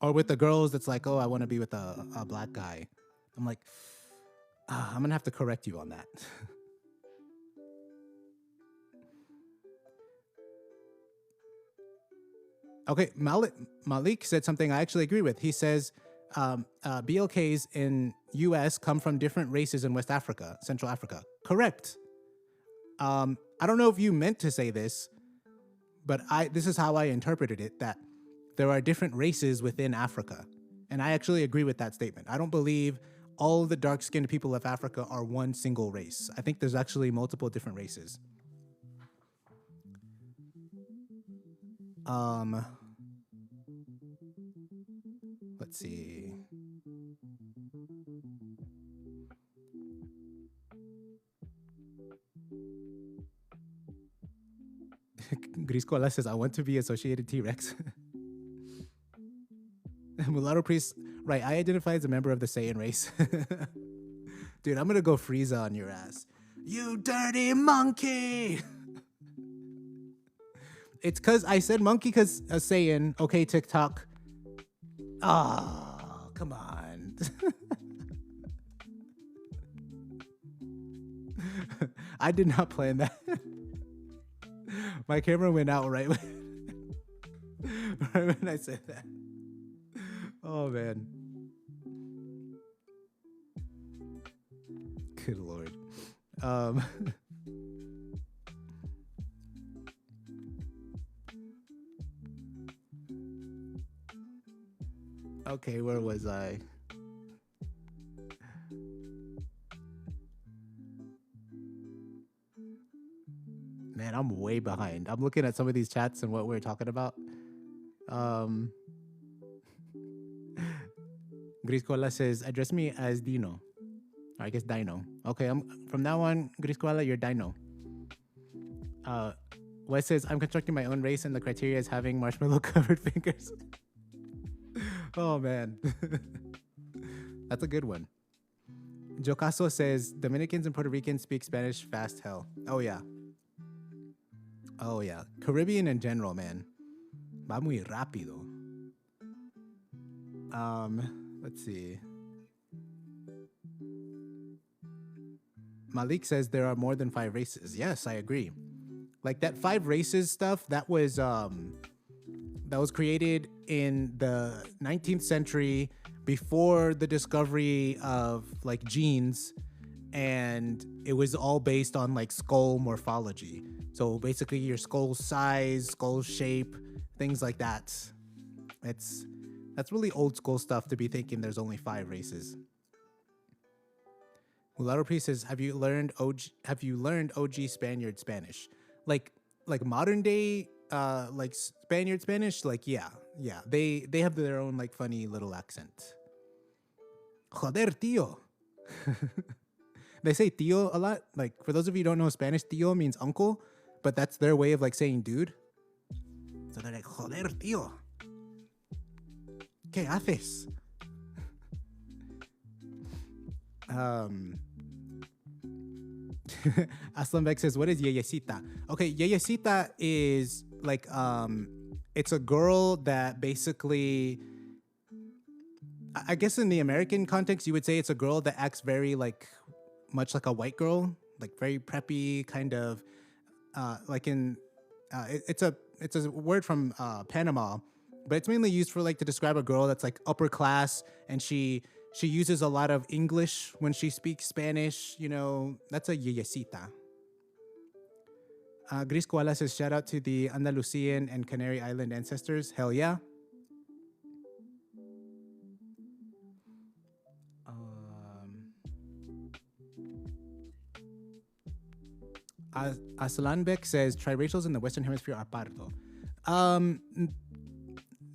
Speaker 1: Or with the girls, it's like, oh, I want to be with a black guy. I'm like, I'm going to have to correct you on that. Okay, Malik said something I actually agree with. He says BLKs in U.S. come from different races in West Africa, Central Africa. Correct. I don't know if you meant to say this, but this is how I interpreted it, that there are different races within Africa. And I actually agree with that statement. I don't believe all of the dark-skinned people of Africa are one single race. I think there's actually multiple different races. Let's see. Griscola says, I want to be associated T-Rex. Mulatto Priest, right, I identify as a member of the Saiyan race. Dude, I'm gonna go Frieza on your ass. You dirty monkey! It's because I said monkey because a Saiyan. Okay, TikTok. Oh, come on. I did not plan that. My camera went out right when I said that. Oh, man. Good Lord. Okay, where was I? Man, I'm way behind. I'm looking at some of these chats and what we're talking about. Griscola says, address me as Dino. Or I guess Dino. Okay, from now on, Griscola, you're Dino. Wes says, I'm constructing my own race and the criteria is having marshmallow covered fingers. Oh, man. That's a good one. Jocaso says, Dominicans and Puerto Ricans speak Spanish fast hell. Oh, yeah. Oh, yeah. Caribbean in general, man. Va muy rápido. Let's see. Malik says there are more than 5 races. Yes, I agree. Like that 5 races stuff, that was created in the 19th century before the discovery of like genes, and it was all based on like skull morphology. So basically your skull size, skull shape, things like that. That's really old school stuff to be thinking there's only 5 races. Mulatto Priest says, have you learned OG Spaniard Spanish? Like modern day like Spaniard Spanish? Like yeah. They have their own like funny little accent. Joder, tío. They say tío a lot. Like for those of you who don't know Spanish, tío means uncle, but that's their way of like saying dude. So they're like, joder, tío. ¿Qué haces? Aslanbek says, what is Yeyecita? Okay, Yeyecita is like it's a girl that basically, I guess in the American context you would say it's a girl that acts very like much like a white girl, like very preppy kind of like in it's a word from Panama, but it's mainly used for like to describe a girl that's like upper class, and she uses a lot of English when she speaks Spanish. You know, that's a Yeyecita. Gris Koala says, shout out to the Andalusian and Canary Island ancestors. Hell yeah. Aslanbek says, triracials in the Western Hemisphere are Pardo.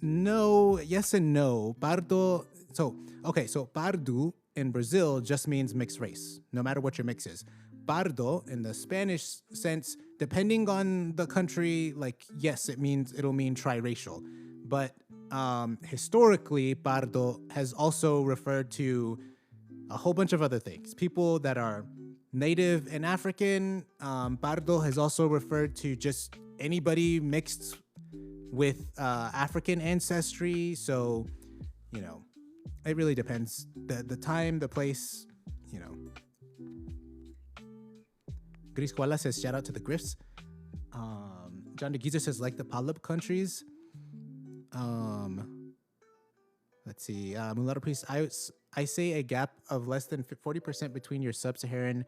Speaker 1: No, yes and no. Pardo, so Pardo in Brazil just means mixed race, no matter what your mix is. Pardo in the Spanish sense, depending on the country, like yes, it'll mean triracial. But historically, Pardo has also referred to a whole bunch of other things. People that are Native and African. Pardo has also referred to just anybody mixed with African ancestry. So, you know, it really depends. The time, the place, you know. Gris Koala says, shout out to the Griffs. John de Giza says, like the Palab countries. Let's see. Mulatto Priest, I say a gap of less than 40% between your sub-Saharan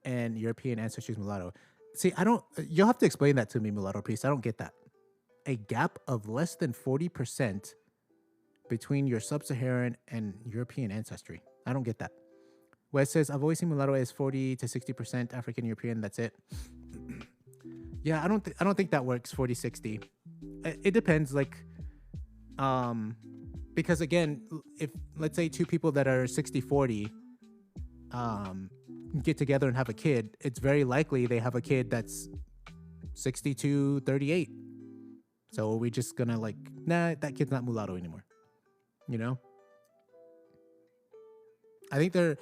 Speaker 1: and European ancestries mulatto. See, you'll have to explain that to me, Mulatto Priest. I don't get that. A gap of less than 40% between your sub-Saharan and European ancestry. I don't get that. Wes says, I've always seen mulatto as 40 to 60% African European. That's it. Yeah, I don't think that works. 40-60. It depends. Like, because again, if let's say 2 people that are 60-40, get together and have a kid, it's very likely they have a kid that's 62-38. So are we just gonna like, nah, that kid's not mulatto anymore? You know? I think there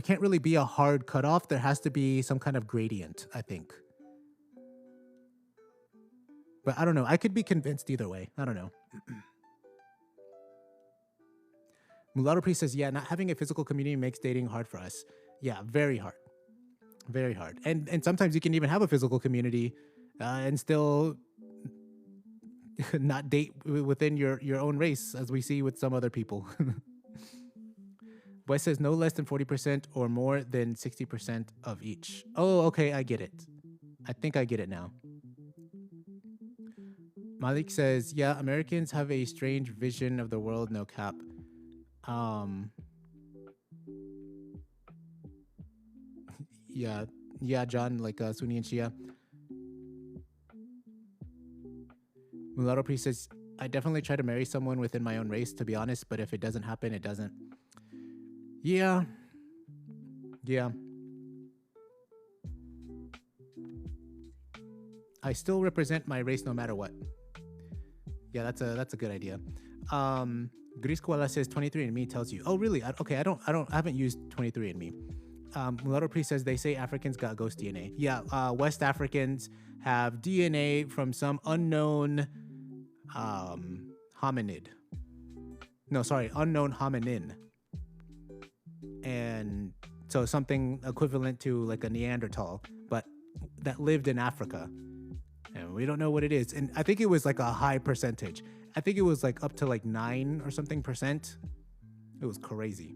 Speaker 1: can't really be a hard cutoff. There has to be some kind of gradient, I think. But I don't know. I could be convinced either way. I don't know. Mulatto Priest says, yeah, not having a physical community makes dating hard for us. Yeah, very hard. Very hard. And sometimes you can even have a physical community and still not date within your own race, as we see with some other people. Wes says no less than 40% or more than 60% of each. Oh, okay, I get it. I think I get it now. Malik says, yeah, Americans have a strange vision of the world, no cap. Yeah, John, like Sunni and Shia. Mulatto Priest says, I definitely try to marry someone within my own race, to be honest, but if it doesn't happen, it doesn't. Yeah. I still represent my race no matter what. Yeah, that's a good idea. Gris Koala says 23andMe tells you. Oh, really? Okay, I haven't used 23andMe. Mulatto Priest says they say Africans got ghost DNA. Yeah, West Africans have DNA from some unknown hominid. No, sorry, unknown hominin. And so something equivalent to like a Neanderthal, but that lived in Africa. And we don't know what it is. And I think it was like a high percentage. I think it was like up to like 9 or something %. It was crazy.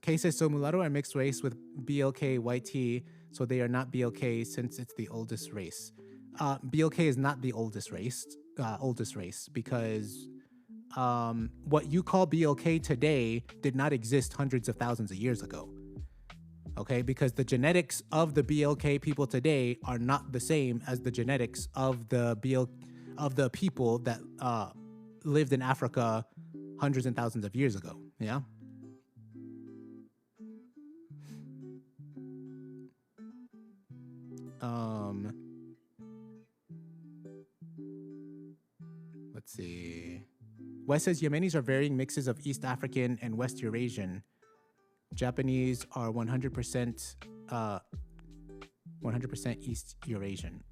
Speaker 1: Kay says, so mulatto are mixed race with BLK YT, so they are not BLK since it's the oldest race. BLK is not the oldest race because what you call BLK today did not exist hundreds of thousands of years ago. Okay, because the genetics of the BLK people today are not the same as the genetics of the people that lived in Africa hundreds and thousands of years ago. Yeah. Let's see. Wes says Yemenis are varying mixes of East African and West Eurasian. Japanese are 100% East Eurasian.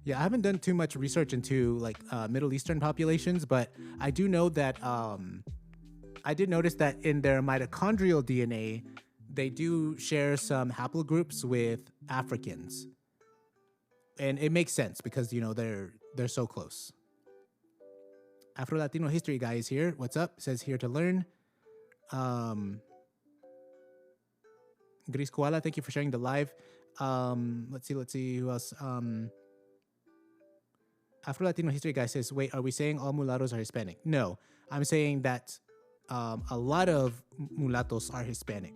Speaker 1: Yeah, I haven't done too much research into like Middle Eastern populations, but I do know that I did notice that in their mitochondrial DNA, they do share some haplogroups with Africans, and it makes sense because they're so close. Afro Latino History Guy is here. What's up? Says here to learn. Gris Koala, thank you for sharing the live. Let's see who else. Afro Latino History Guy says, wait, are we saying all mulattoes are Hispanic? No, I'm saying that a lot of mulattoes are Hispanic,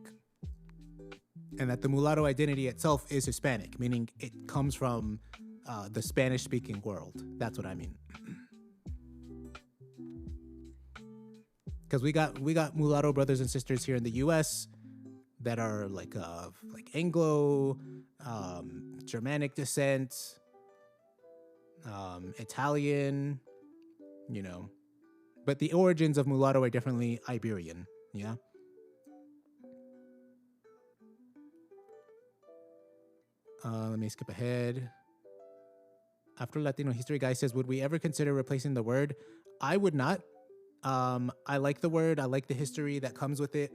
Speaker 1: and that the mulatto identity itself is Hispanic, meaning it comes from the Spanish-speaking world. That's what I mean. Because we got mulatto brothers and sisters here in the U.S. that are like Anglo, Germanic descent, Italian, but the origins of mulatto are definitely Iberian. Yeah. Let me skip ahead. After Latino History Guy says, would we ever consider replacing the word? I would not. I like the word. I like the history that comes with it.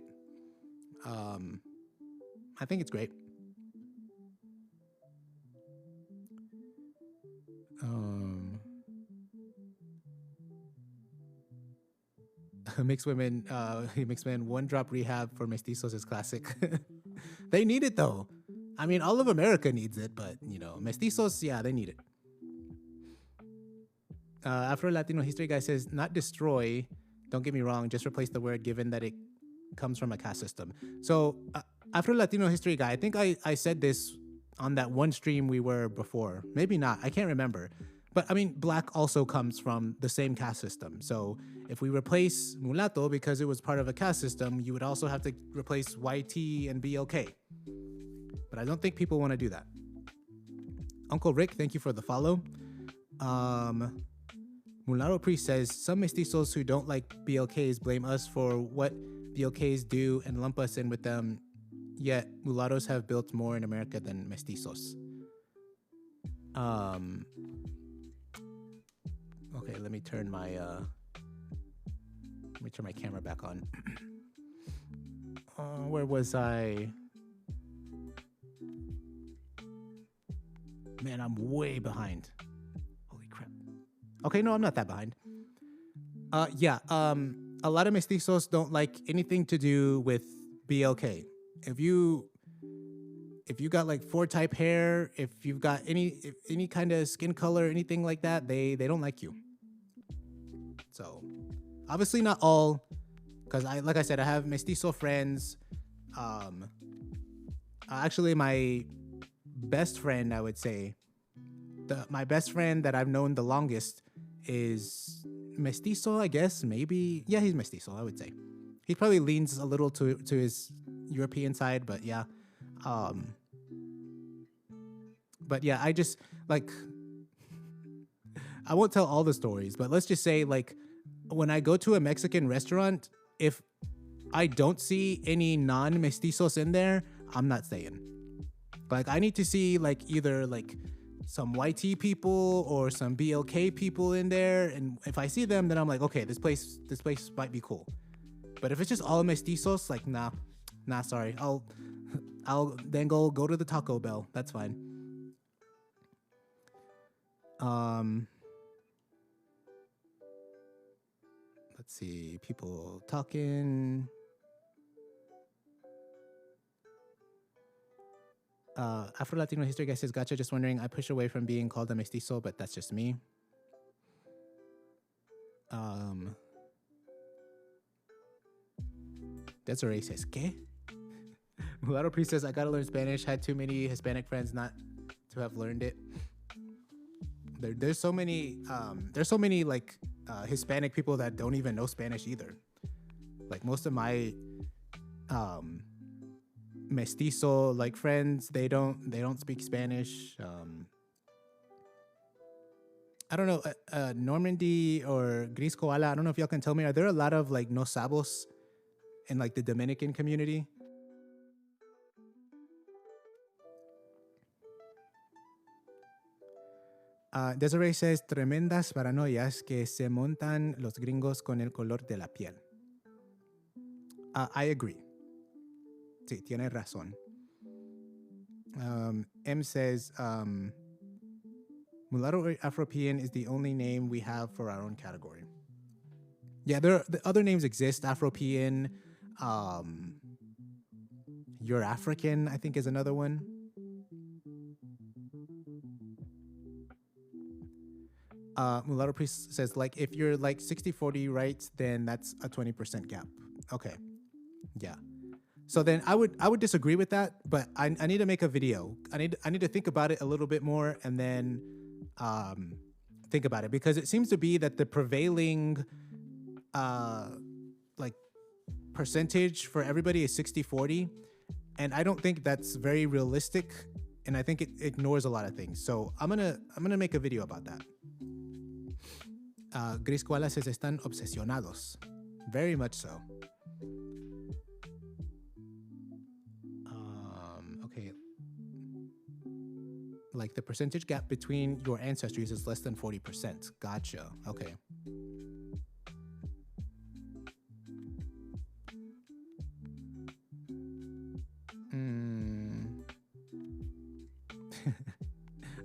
Speaker 1: I think it's great. Mixed men, one drop rehab for mestizos is classic. They need it though. I mean, all of America needs it, but mestizos, yeah, they need it. Afro Latino History Guy says, not destroy. Don't get me wrong, just replace the word given that it comes from a caste system. So Afro Latino History Guy, I think I said this on that one stream we were before. Maybe not, I can't remember. But I mean, black also comes from the same caste system. So if we replace mulatto because it was part of a caste system, you would also have to replace YT and BLK. But I don't think people want to do that. Uncle Rick, thank you for the follow. Mulatto Priest says, some mestizos who don't like BLKs blame us for what BLKs do and lump us in with them, yet mulattoes have built more in America than mestizos. Okay, let me turn my camera back on. Where was I? Man, I'm way behind. Holy crap. Okay, no, I'm not that behind. A lot of mestizos don't like anything to do with BLK. If you got like 4-type hair, if you've got any kind of skin color, anything like that, they don't like you. So obviously not all, because like I said, I have mestizo friends. Actually, my best friend, I would say, my best friend that I've known the longest is Mestizo, I guess. Maybe. Yeah, he's Mestizo, I would say. He probably leans a little to his European side, but yeah. But yeah, I just like, I won't tell all the stories, but let's just say, like, when I go to a Mexican restaurant, if I don't see any non-mestizos in there, I'm not staying. Like, I need to see like either like some YT people or some BLK people in there, and if I see them, then I'm like, okay, this place might be cool. But if it's just all mestizos, like, nah, sorry. I'll then go to the Taco Bell. That's fine. Let's see, people talking. Afro Latino history guy says, gotcha, just wondering, I push away from being called a mestizo, but that's just me. Desiree says, ¿qué? Mulatto Priest says, I gotta learn Spanish. Had too many Hispanic friends not to have learned it. There's so many like Hispanic people that don't even know Spanish either. Like most of my mestizo like friends, they don't speak Spanish. I don't know, Normandy or Gris Koala, I don't know if y'all can tell me, are there a lot of like no sabos in like the Dominican community? Desiree says, tremendas paranoias que se montan los gringos con el color de la piel. I agree. Sí, tiene razón. M says, mulatto or Afropean is the only name we have for our own category. Yeah, the other names exist. Afropean, You're African, I think, is another one. Mulatto Priest says, like, if you're like 60-40 right, then that's a 20% gap. Okay. Yeah. So then I would disagree with that, but I need to make a video. I need to think about it a little bit more and then think about it, because it seems to be that the prevailing like percentage for everybody is 60-40, and I don't think that's very realistic, and I think it ignores a lot of things. So I'm gonna make a video about that. Gris Koala says, están obsesionados. Very much so. Okay. Like the percentage gap between your ancestries is less than 40%. Gotcha. Okay.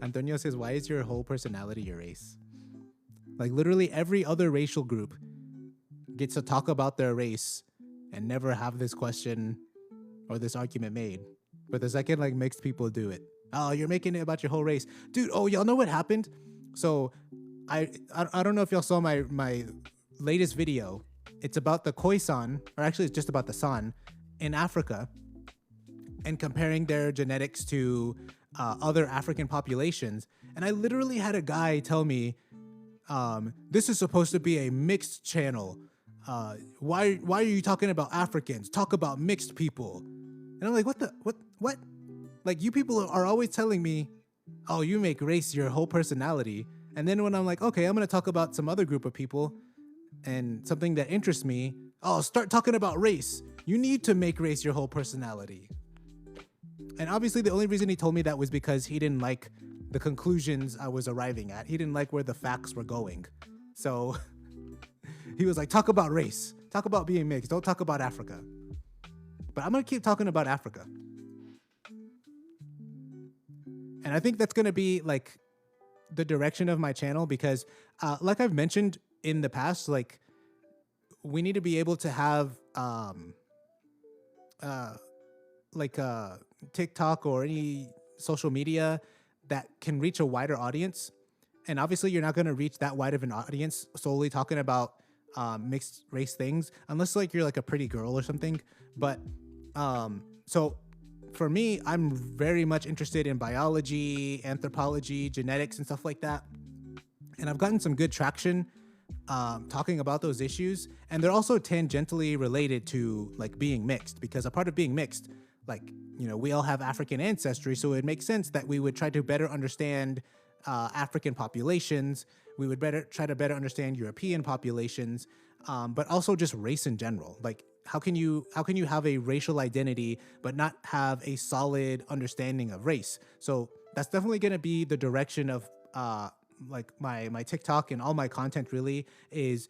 Speaker 1: Antonio says, why is your whole personality your race? Like literally every other racial group gets to talk about their race and never have this question or this argument made. But the second like mixed people do it, oh, you're making it about your whole race. Dude, oh, y'all know what happened? So I don't know if y'all saw my latest video. It's about the Khoisan, or actually it's just about the San in Africa, and comparing their genetics to other African populations. And I literally had a guy tell me, this is supposed to be a mixed channel. Why are you talking about Africans? Talk about mixed people. And I'm like, what? Like, you people are always telling me, oh, you make race your whole personality. And then when I'm like, okay, I'm going to talk about some other group of people and something that interests me, oh, start talking about race. You need to make race your whole personality. And obviously the only reason he told me that was because he didn't like the conclusions I was arriving at. He didn't like where the facts were going. So he was like, talk about race. Talk about being mixed. Don't talk about Africa. But I'm going to keep talking about Africa. And I think that's going to be like the direction of my channel, because like I've mentioned in the past, like we need to be able to have TikTok or any social media that can reach a wider audience. And obviously you're not going to reach that wide of an audience solely talking about mixed race things, unless like you're like a pretty girl or something. But so for me, I'm very much interested in biology, anthropology, genetics, and stuff like that. And I've gotten some good traction talking about those issues. And they're also tangentially related to like being mixed, because a part of being mixed, like, you know, we all have African ancestry. So it makes sense that we would try to better understand African populations. We would try to better understand European populations, but also just race in general. Like, how can you have a racial identity but not have a solid understanding of race? So that's definitely going to be the direction of like my TikTok, and all my content really is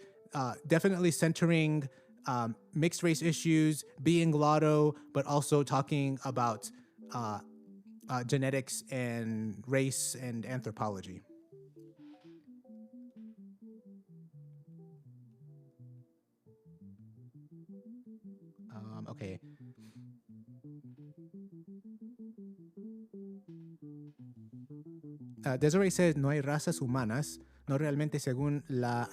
Speaker 1: definitely centering mixed race issues, being Latto, but also talking about genetics and race and anthropology. Okay. Desiree says, no hay razas humanas, no realmente según la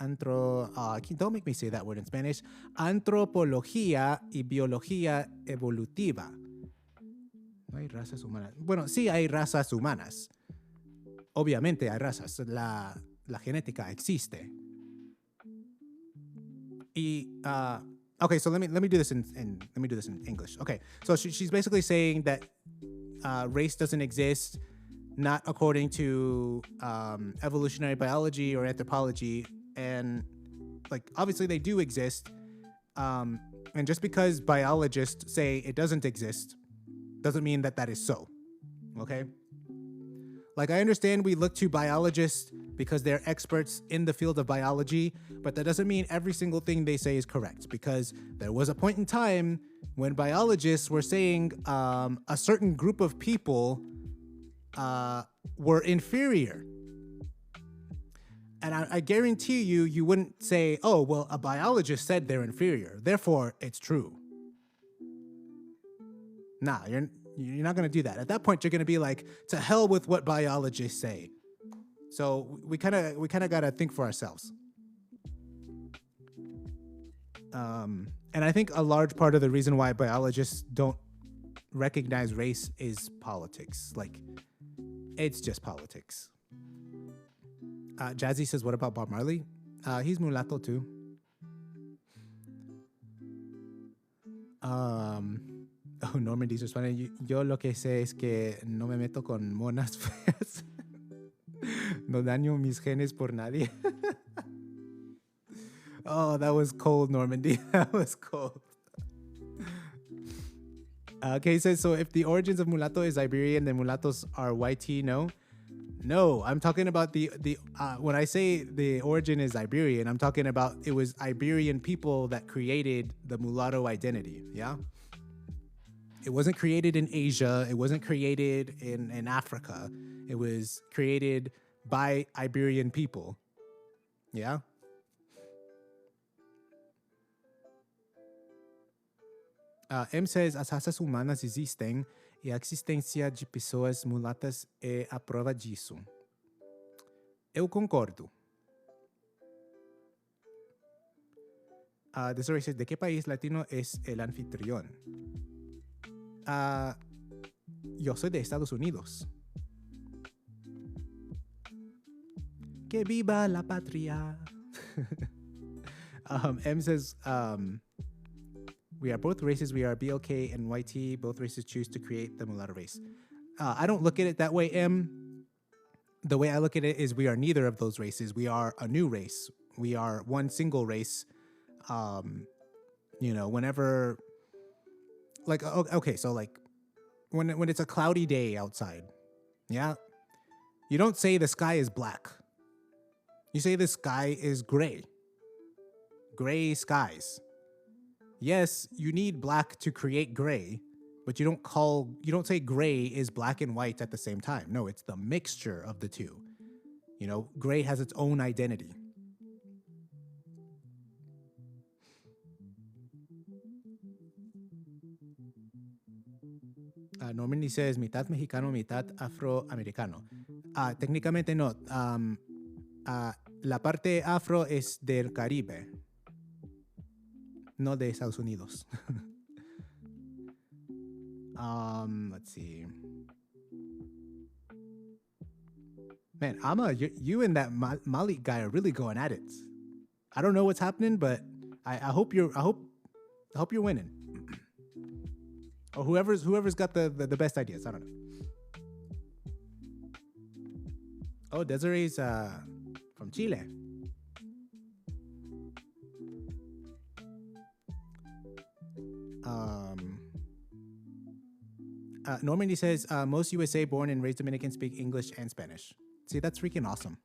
Speaker 1: don't make me say that word in Spanish, antropología y biología evolutiva. No hay razas humanas. Bueno, sí hay razas humanas. Obviamente hay razas. La genética existe. Y, okay, so let me do this in English. Okay, so she's basically saying that race doesn't exist, not according to evolutionary biology or anthropology, and like obviously they do exist, and just because biologists say it doesn't exist doesn't mean that that is so. Okay, like I understand we look to biologists because they're experts in the field of biology, but that doesn't mean every single thing they say is correct, because there was a point in time when biologists were saying a certain group of people were inferior. And I guarantee you wouldn't say, oh, well, a biologist said they're inferior, therefore it's true. Nah, you're not going to do that. At that point, you're going to be like, to hell with what biologists say. So we kind of got to think for ourselves. And I think a large part of the reason why biologists don't recognize race is politics. Like, it's just politics. Jazzy says, what about Bob Marley? He's mulatto too. Oh, Normandy's responding, yo lo que sé es que no me meto con monas feas. No daño mis genes por nadie. Oh, that was cold, Normandy. That was cold. Okay, he says, so if the origins of mulatto is Iberian, then mulattos are YT, no? No, I'm talking about the when I say the origin is Iberian, I'm talking about it was Iberian people that created the mulatto identity, yeah? It wasn't created in Asia. It wasn't created in Africa. It was created by Iberian people. Yeah? M says, as raças humanas existem e a existência de pessoas mulatas é a prova disso. Eu concordo. Desiree says, ¿de qué país latino es el anfitrión? Yo soy de Estados Unidos. Que viva la patria. M says, we are both races. We are BLK and YT. Both races choose to create the mulatto race. I don't look at it that way, M. The way I look at it is we are neither of those races. We are a new race. We are one single race. Whenever... Like, okay, so like when it's a cloudy day outside, yeah, you don't say the sky is black. You say the sky is gray. Gray skies. Yes, you need black to create gray, but you don't say gray is black and white at the same time. No, it's the mixture of the two. You know, gray has its own identity. Normandy says, mitad mexicano, mitad afroamericano. Técnicamente no. La parte afro es del Caribe, no de Estados Unidos. Let's see. Man, you and that Malik guy are really going at it. I don't know what's happening, but I hope you're winning. Or whoever's got the best ideas. I don't know. Oh, Desiree's from Chile. Normandy says most USA born and raised Dominicans speak English and Spanish. See, that's freaking awesome.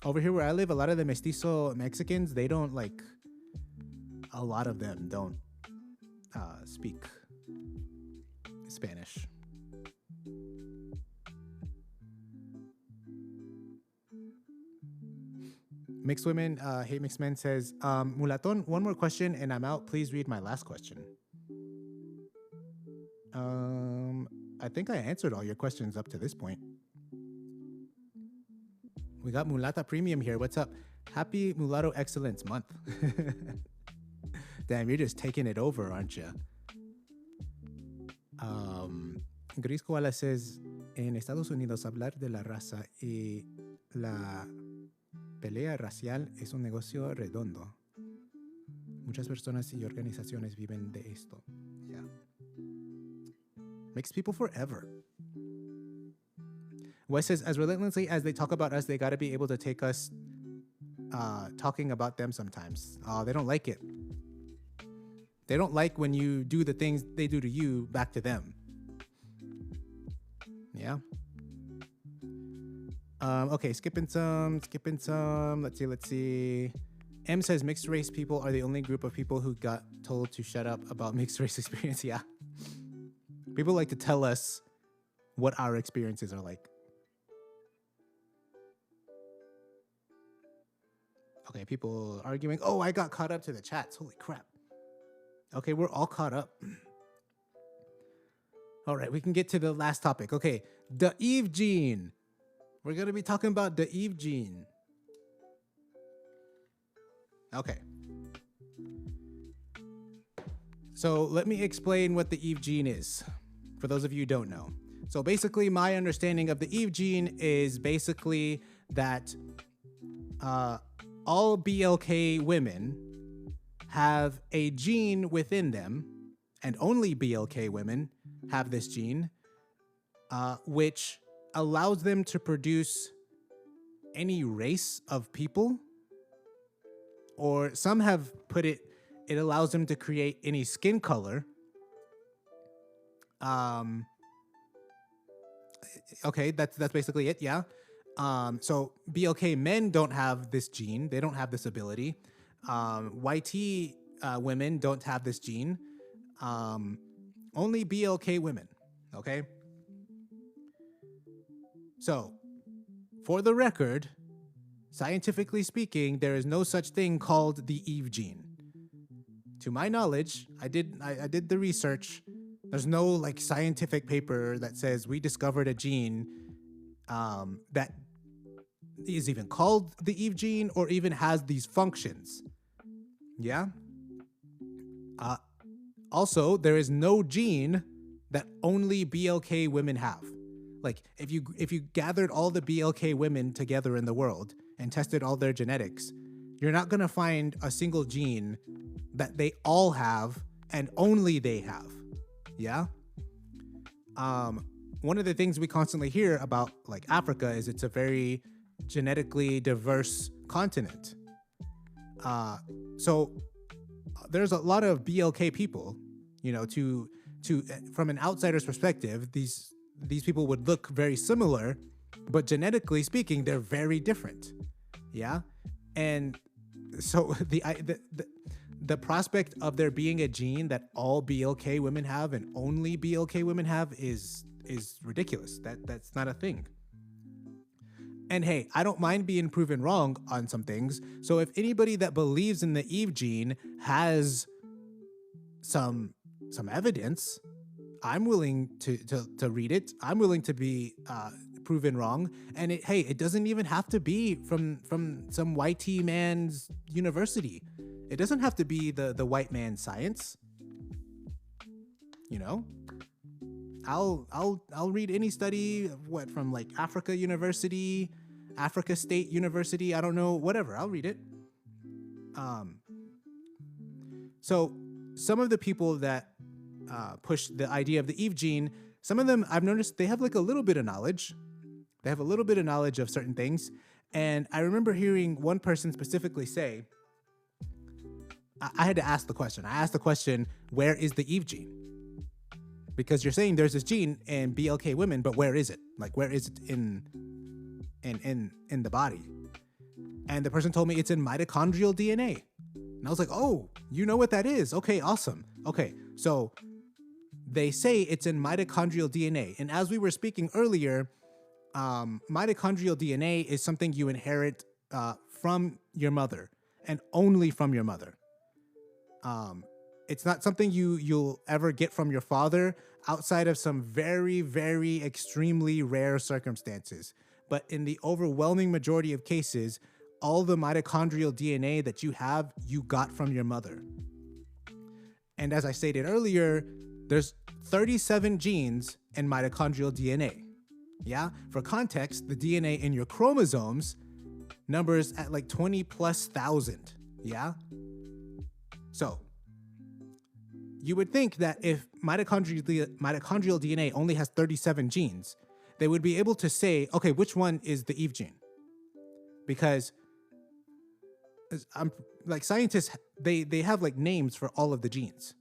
Speaker 1: Over here where I live, a lot of the mestizo Mexicans, they don't a lot of them don't speak Spanish. Mixed Women Hate Mixed Men says, Mulaton, one more question and I'm out. Please read my last question. I think I answered all your questions up to this point. We got Mulata Premium here. What's up? Happy Mulatto Excellence Month. Damn, you're just taking it over, aren't you? Gris Koala says, en Estados Unidos hablar de la raza y la pelea racial es un negocio redondo. Muchas personas y organizaciones viven de esto. Yeah. Makes people forever. Wes says, as relentlessly as they talk about us, they got to be able to take us talking about them sometimes. They don't like it. They don't like when you do the things they do to you back to them. Yeah. Okay, skipping some. Let's see. M says mixed race people are the only group of people who got told to shut up about mixed race experience. Yeah. People like to tell us what our experiences are like. Okay, people arguing. Oh, I got caught up to the chats. Holy crap. Okay, we're all caught up. All right, we can get to the last topic. Okay, the Eve Gene. We're going to be talking about the Eve Gene. Okay. So let me explain what the Eve Gene is, for those of you who don't know. So basically, my understanding of the Eve Gene is basically that all BLK women have a gene within them, and only BLK women have this gene, which allows them to produce any race of people, or some have put it allows them to create any skin color. Okay, that's basically it, yeah. So BLK men don't have this gene. They don't have this ability. YT women don't have this gene. Only BLK women, okay? So, for the record, scientifically speaking, there is no such thing called the Eve gene. To my knowledge, I did the research. There's no scientific paper that says we discovered a gene that is even called the Eve gene or even has these functions. Yeah. Also, there is no gene that only BLK women have. If you gathered all the BLK women together in the world and tested all their genetics, you're not gonna find a single gene that they all have and only they have. Yeah. One of the things we constantly hear about Africa is it's a very genetically diverse continent. So there's a lot of BLK people, to from an outsider's perspective, these people would look very similar, but genetically speaking, they're very different. Yeah. And so the prospect of there being a gene that all BLK women have and only BLK women have is ridiculous. That's not a thing. And hey, I don't mind being proven wrong on some things. So if anybody that believes in the Eve gene has some evidence, I'm willing to read it. I'm willing to be proven wrong. And it doesn't even have to be from some YT man's university. It doesn't have to be the white man's science. You know, I'll read any study from like Africa University, Africa State University. I don't know, whatever. I'll read it. So some of the people that push the idea of the Eve gene, some of them I've noticed they have like a little bit of knowledge. They have a little bit of knowledge of certain things. And I remember hearing one person specifically say, I had to ask the question. I asked the question, where is the Eve gene? Because you're saying there's this gene in BLK women, but where is it? Like, where is it in the body? And the person told me it's in mitochondrial DNA. And I was like, oh, you know what that is? Okay, awesome. Okay, so they say it's in mitochondrial DNA. And as we were speaking earlier, mitochondrial DNA is something you inherit from your mother and only from your mother. It's not something you'll ever get from your father outside of some very, very extremely rare circumstances. But in the overwhelming majority of cases, all the mitochondrial DNA that you have, you got from your mother. And as I stated earlier, there's 37 genes in mitochondrial DNA. Yeah? For context, the DNA in your chromosomes numbers at like 20 plus thousand. Yeah? So, you would think that if mitochondrial DNA only has 37 genes, they would be able to say, okay, which one is the Eve gene? Because like scientists, they have like names for all of the genes.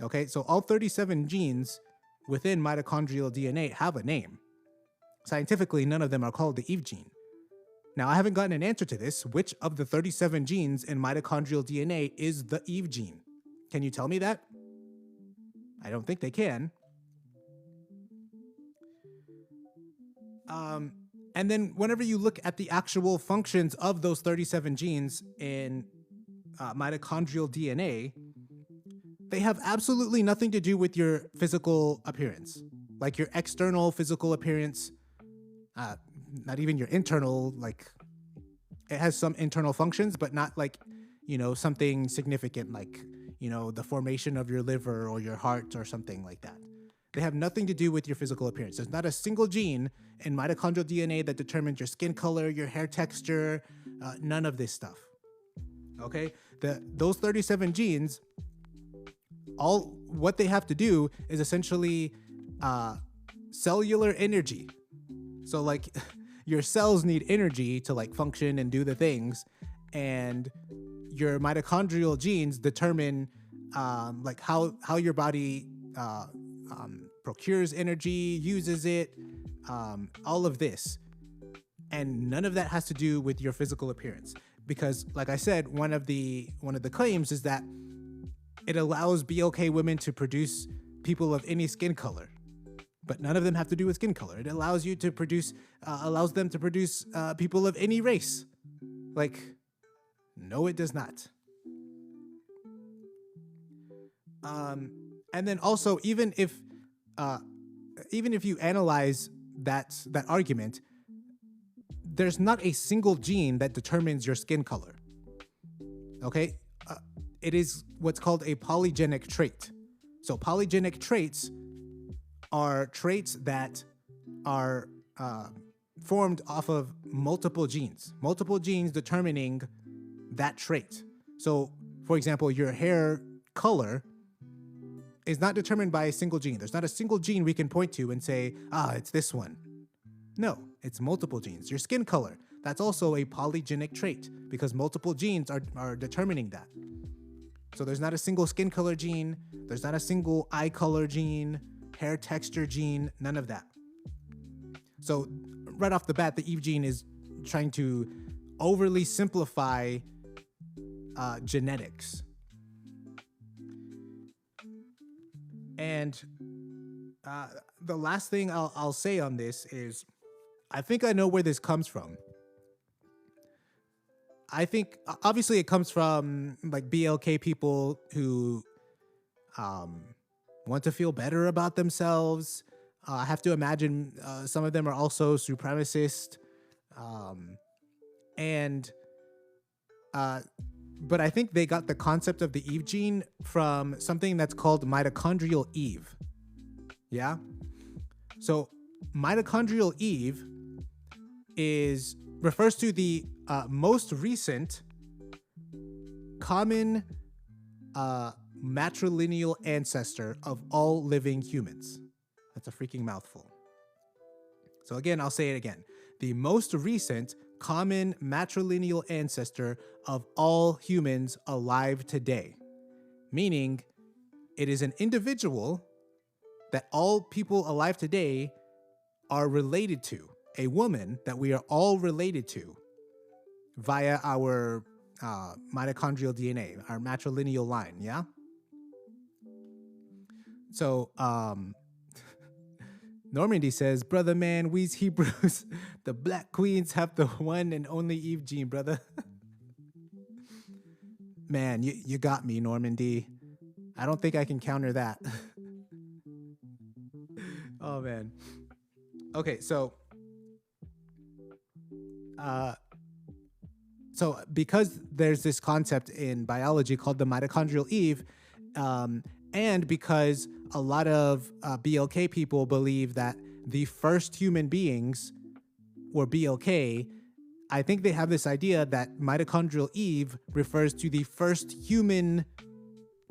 Speaker 1: Okay, so all 37 genes within mitochondrial DNA have a name. Scientifically, none of them are called the Eve gene. Now, I haven't gotten an answer to this. Which of the 37 genes in mitochondrial DNA is the Eve gene? Can you tell me that? I don't think they can. And then whenever you look at the actual functions of those 37 genes in mitochondrial DNA, they have absolutely nothing to do with your physical appearance. Like your external physical appearance, not even your internal, like it has some internal functions, but not like, you know, something significant like, you know, the formation of your liver or your heart or something like that. They have nothing to do with your physical appearance. There's not a single gene in mitochondrial DNA that determines your skin color, your hair texture, none of this stuff. Okay? Those 37 genes, all what they have to do is essentially cellular energy. So like your cells need energy to like function and do the things, and your mitochondrial genes determine like how your body procures energy, uses it, all of this. And none of that has to do with your physical appearance. Because like I said, one of the claims is that it allows BLK women to produce people of any skin color. But none of them have to do with skin color. It allows you to produce, allows them to produce people of any race. Like, no, it does not. And then also, even if you analyze that argument, there's not a single gene that determines your skin color. Okay, it is what's called a polygenic trait. So polygenic traits are traits that are formed off of multiple genes determining that trait. So, for example, your hair color is not determined by a single gene. There's not a single gene we can point to and say, it's this one. No, it's multiple genes. Your skin color, that's also a polygenic trait because multiple genes are determining that. So there's not a single skin color gene. There's not a single eye color gene, hair texture gene, none of that. So right off the bat, the Eve gene is trying to overly simplify genetics. And the last thing I'll say on this is, I think I know where this comes from. I think obviously it comes from like BLK people who want to feel better about themselves. I have to imagine some of them are also supremacist. And but I think they got the concept of the Eve gene from something that's called mitochondrial Eve. Yeah? So mitochondrial Eve refers to the most recent common matrilineal ancestor of all living humans. That's a freaking mouthful. So again, I'll say it again. The most recent common matrilineal ancestor of all humans alive today. Meaning, it is an individual that all people alive today are related to. A woman that we are all related to via our mitochondrial DNA, our matrilineal line, yeah? So, Normandy says, brother man, we's Hebrews. The black queens have the one and only Eve gene, brother. Man, you got me, Normandy. I don't think I can counter that. Oh, man. Okay, so because there's this concept in biology called the mitochondrial Eve, and because a lot of BLK people believe that the first human beings were BLK, I think they have this idea that mitochondrial Eve refers to the first human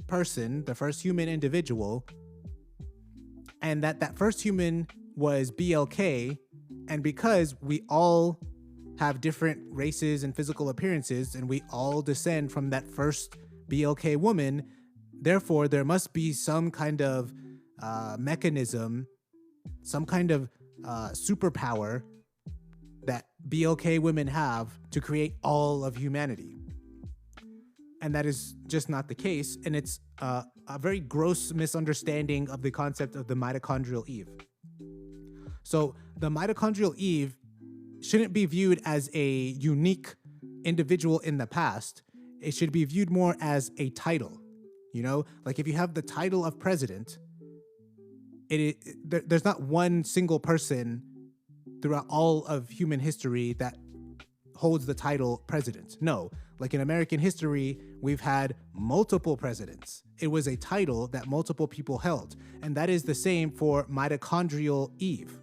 Speaker 1: person, the first human individual, and that first human was BLK, and because we all have different races and physical appearances, and we all descend from that first BLK woman, therefore there must be some kind of mechanism, some kind of superpower that BLK women have to create all of humanity. And that is just not the case, and it's a very gross misunderstanding of the concept of the mitochondrial Eve. So the mitochondrial Eve shouldn't be viewed as a unique individual in the past. It should be viewed more as a title. You know, like if you have the title of president, there's not one single person throughout all of human history that holds the title president. No, like in American history, we've had multiple presidents. It was a title that multiple people held. And that is the same for mitochondrial Eve.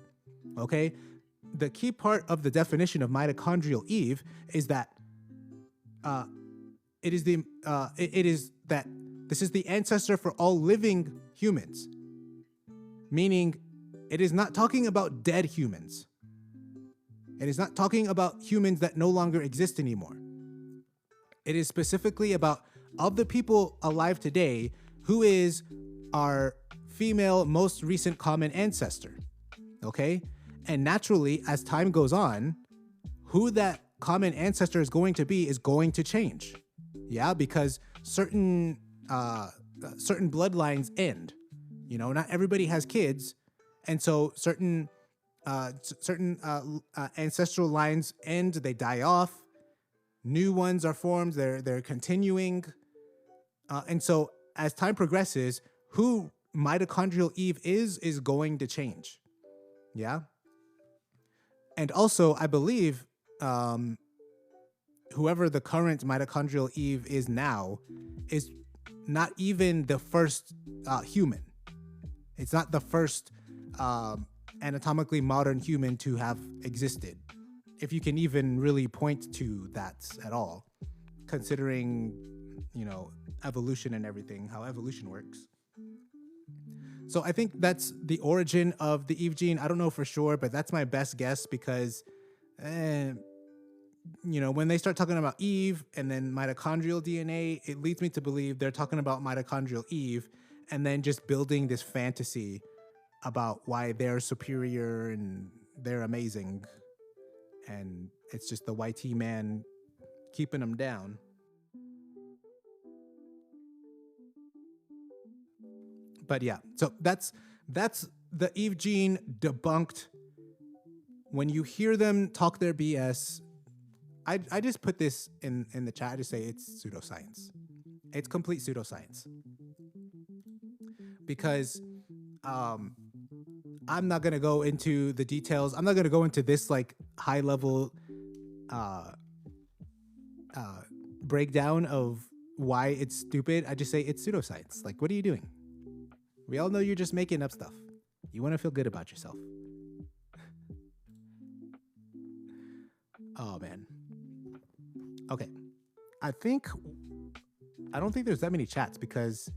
Speaker 1: Okay? The key part of the definition of mitochondrial Eve is that it is that this is the ancestor for all living humans. Meaning, it is not talking about dead humans. It is not talking about humans that no longer exist anymore. It is specifically about, of the people alive today, who is our female most recent common ancestor. Okay? And naturally, as time goes on, who that common ancestor is going to change. Yeah, because certain bloodlines end. You know, not everybody has kids, and so certain ancestral lines end. They die off. New ones are formed. They're continuing, and so as time progresses, who mitochondrial Eve is going to change. Yeah. And also, I believe whoever the current mitochondrial Eve is now is not even the first human. It's not the first anatomically modern human to have existed, if you can even really point to that at all, considering, you know, evolution and everything, how evolution works. So I think that's the origin of the Eve gene. I don't know for sure, but that's my best guess because, you know, when they start talking about Eve and then mitochondrial DNA, it leads me to believe they're talking about mitochondrial Eve and then just building this fantasy about why they're superior and they're amazing. And it's just the YT man keeping them down. But yeah, so that's the Eve gene debunked. When you hear them talk their BS, I just put this in the chat. I just say it's pseudoscience. It's complete pseudoscience. Because I'm not going to go into the details. I'm not going to go into this like high level breakdown of why it's stupid, I just say it's pseudoscience. Like, what are you doing? We all know you're just making up stuff. You want to feel good about yourself. Oh, man. Okay. I don't think there's that many chats because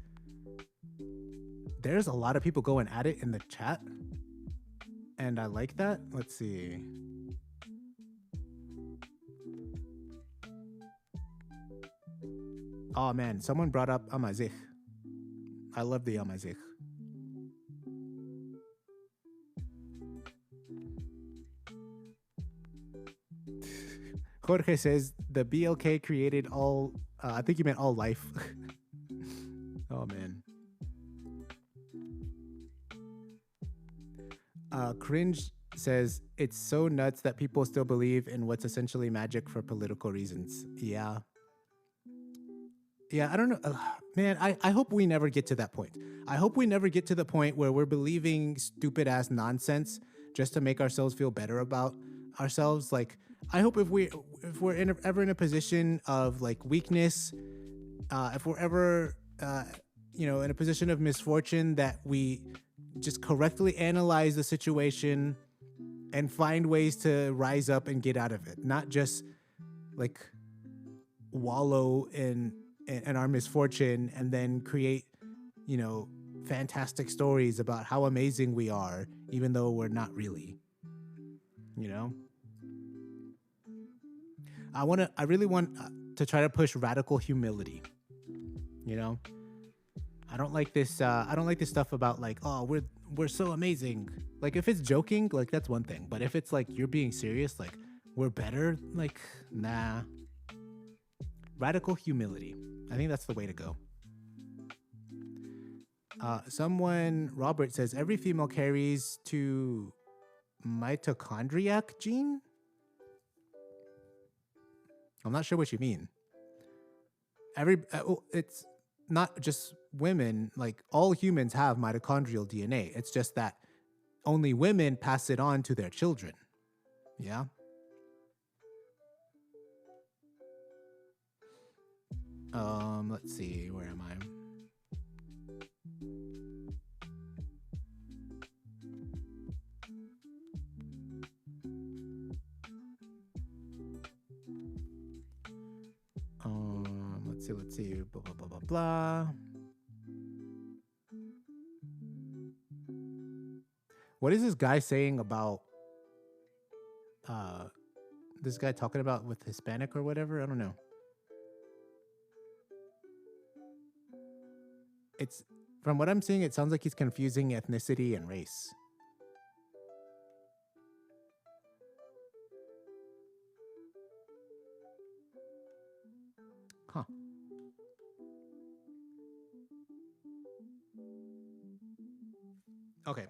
Speaker 1: there's a lot of people going at it in the chat. And I like that. Let's see. Oh, man. Someone brought up Amazigh. I love the Amazigh. Jorge says the BLK created all, I think you meant all life. Oh, man. Cringe says it's so nuts that people still believe in what's essentially magic for political reasons. Yeah. Yeah, I don't know. Man, I hope we never get to that point. I hope we never get to the point where we're believing stupid ass nonsense just to make ourselves feel better about ourselves. Like, I hope if we're ever in a position of like weakness, if we're ever in a position of misfortune, that we just correctly analyze the situation and find ways to rise up and get out of it, not just like wallow in our misfortune and then create fantastic stories about how amazing we are, even though we're not really. I really want to try to push radical humility. I don't like this. I don't like this stuff about like, oh, we're so amazing. Like, if it's joking, like, that's one thing. But if it's like you're being serious, like, we're better, like, nah. Radical humility. I think that's the way to go. Robert says every female carries to mitochondriac gene. I'm not sure what you mean. It's not just women, like all humans have mitochondrial DNA. It's just that only women pass it on to their children. Yeah. Let's see, where am I? Let's see, blah, blah, blah, blah, blah. What is this guy saying about, this guy talking about with Hispanic or whatever? I don't know. It's, from what I'm seeing, it sounds like he's confusing ethnicity and race. Huh. Okay.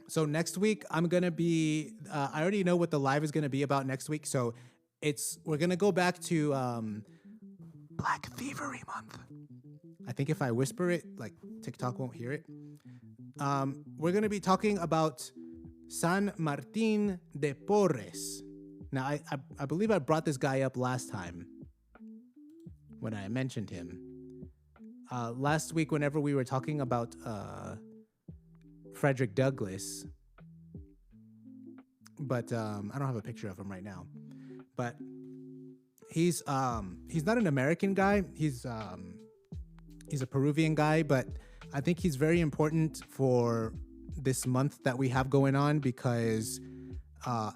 Speaker 1: So next week I'm gonna be. I already know what the live is gonna be about next week. So we're gonna go back to Black Thievery Month. I think if I whisper it, like TikTok won't hear it. We're gonna be talking about San Martin de Porres. Now I believe I brought this guy up last time when I mentioned him. Last week, whenever we were talking about Frederick Douglass, but I don't have a picture of him right now. But he's not an American guy. He's a Peruvian guy, but I think he's very important for this month that we have going on because,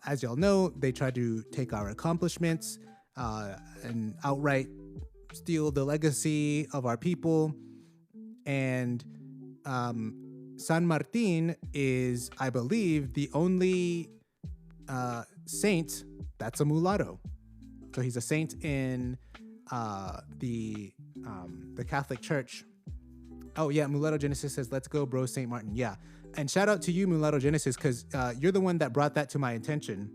Speaker 1: as y'all know, they tried to take our accomplishments and outright steal the legacy of our people. And San Martin is, I believe, the only saint that's a mulatto. So he's a saint in the Catholic Church. Oh yeah, Mulatto Genesis says, "Let's go, bro, Saint Martin." Yeah, and shout out to you, Mulatto Genesis, because you're the one that brought that to my attention.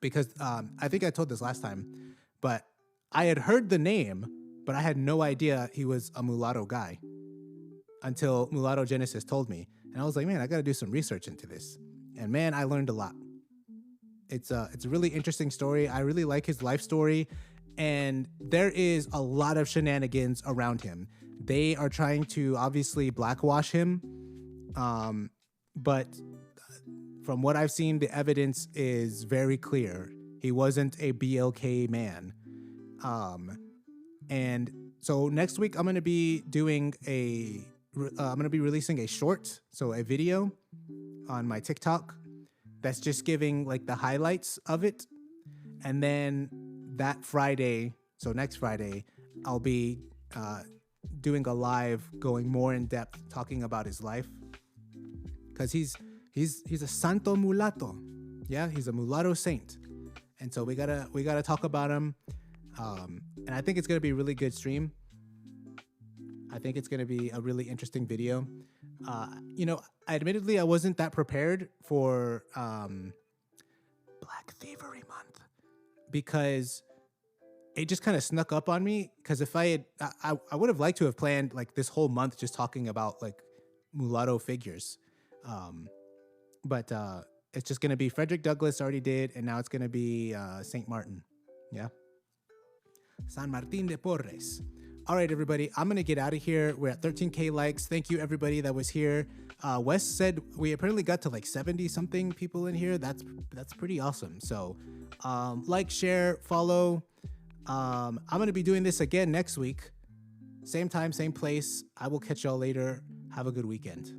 Speaker 1: Because I think I told this last time, but I had heard the name, but I had no idea he was a mulatto guy until Mulatto Genesis told me, and I was like, man, I got to do some research into this. And man, I learned a lot. It's a really interesting story. I really like his life story. And there is a lot of shenanigans around him. They are trying to obviously blackwash him. But from what I've seen, the evidence is very clear. He wasn't a BLK man. And so next week I'm going to be doing I'm going to be releasing a short, so a video on my TikTok that's just giving like the highlights of it. And then that Friday, so next Friday, I'll be doing a live going more in depth talking about his life, because he's a santo mulato. Yeah, he's a mulatto saint. And so we gotta talk about him. And I think it's gonna be a really good stream. I think it's gonna be a really interesting video. Admittedly, I wasn't that prepared for Black Thievery Month, because it just kind of snuck up on me. Because if I would have liked to have planned like this whole month just talking about like mulatto figures. But it's just going to be Frederick Douglass already did, and now it's going to be St. Martin. Yeah. San Martin de Porres. All right, everybody, I'm going to get out of here. We're at 13K likes. Thank you, everybody that was here. Wes said we apparently got to like 70 something people in here. That's pretty awesome. So like, share, follow. I'm going to be doing this again next week. Same time, same place. I will catch y'all later. Have a good weekend.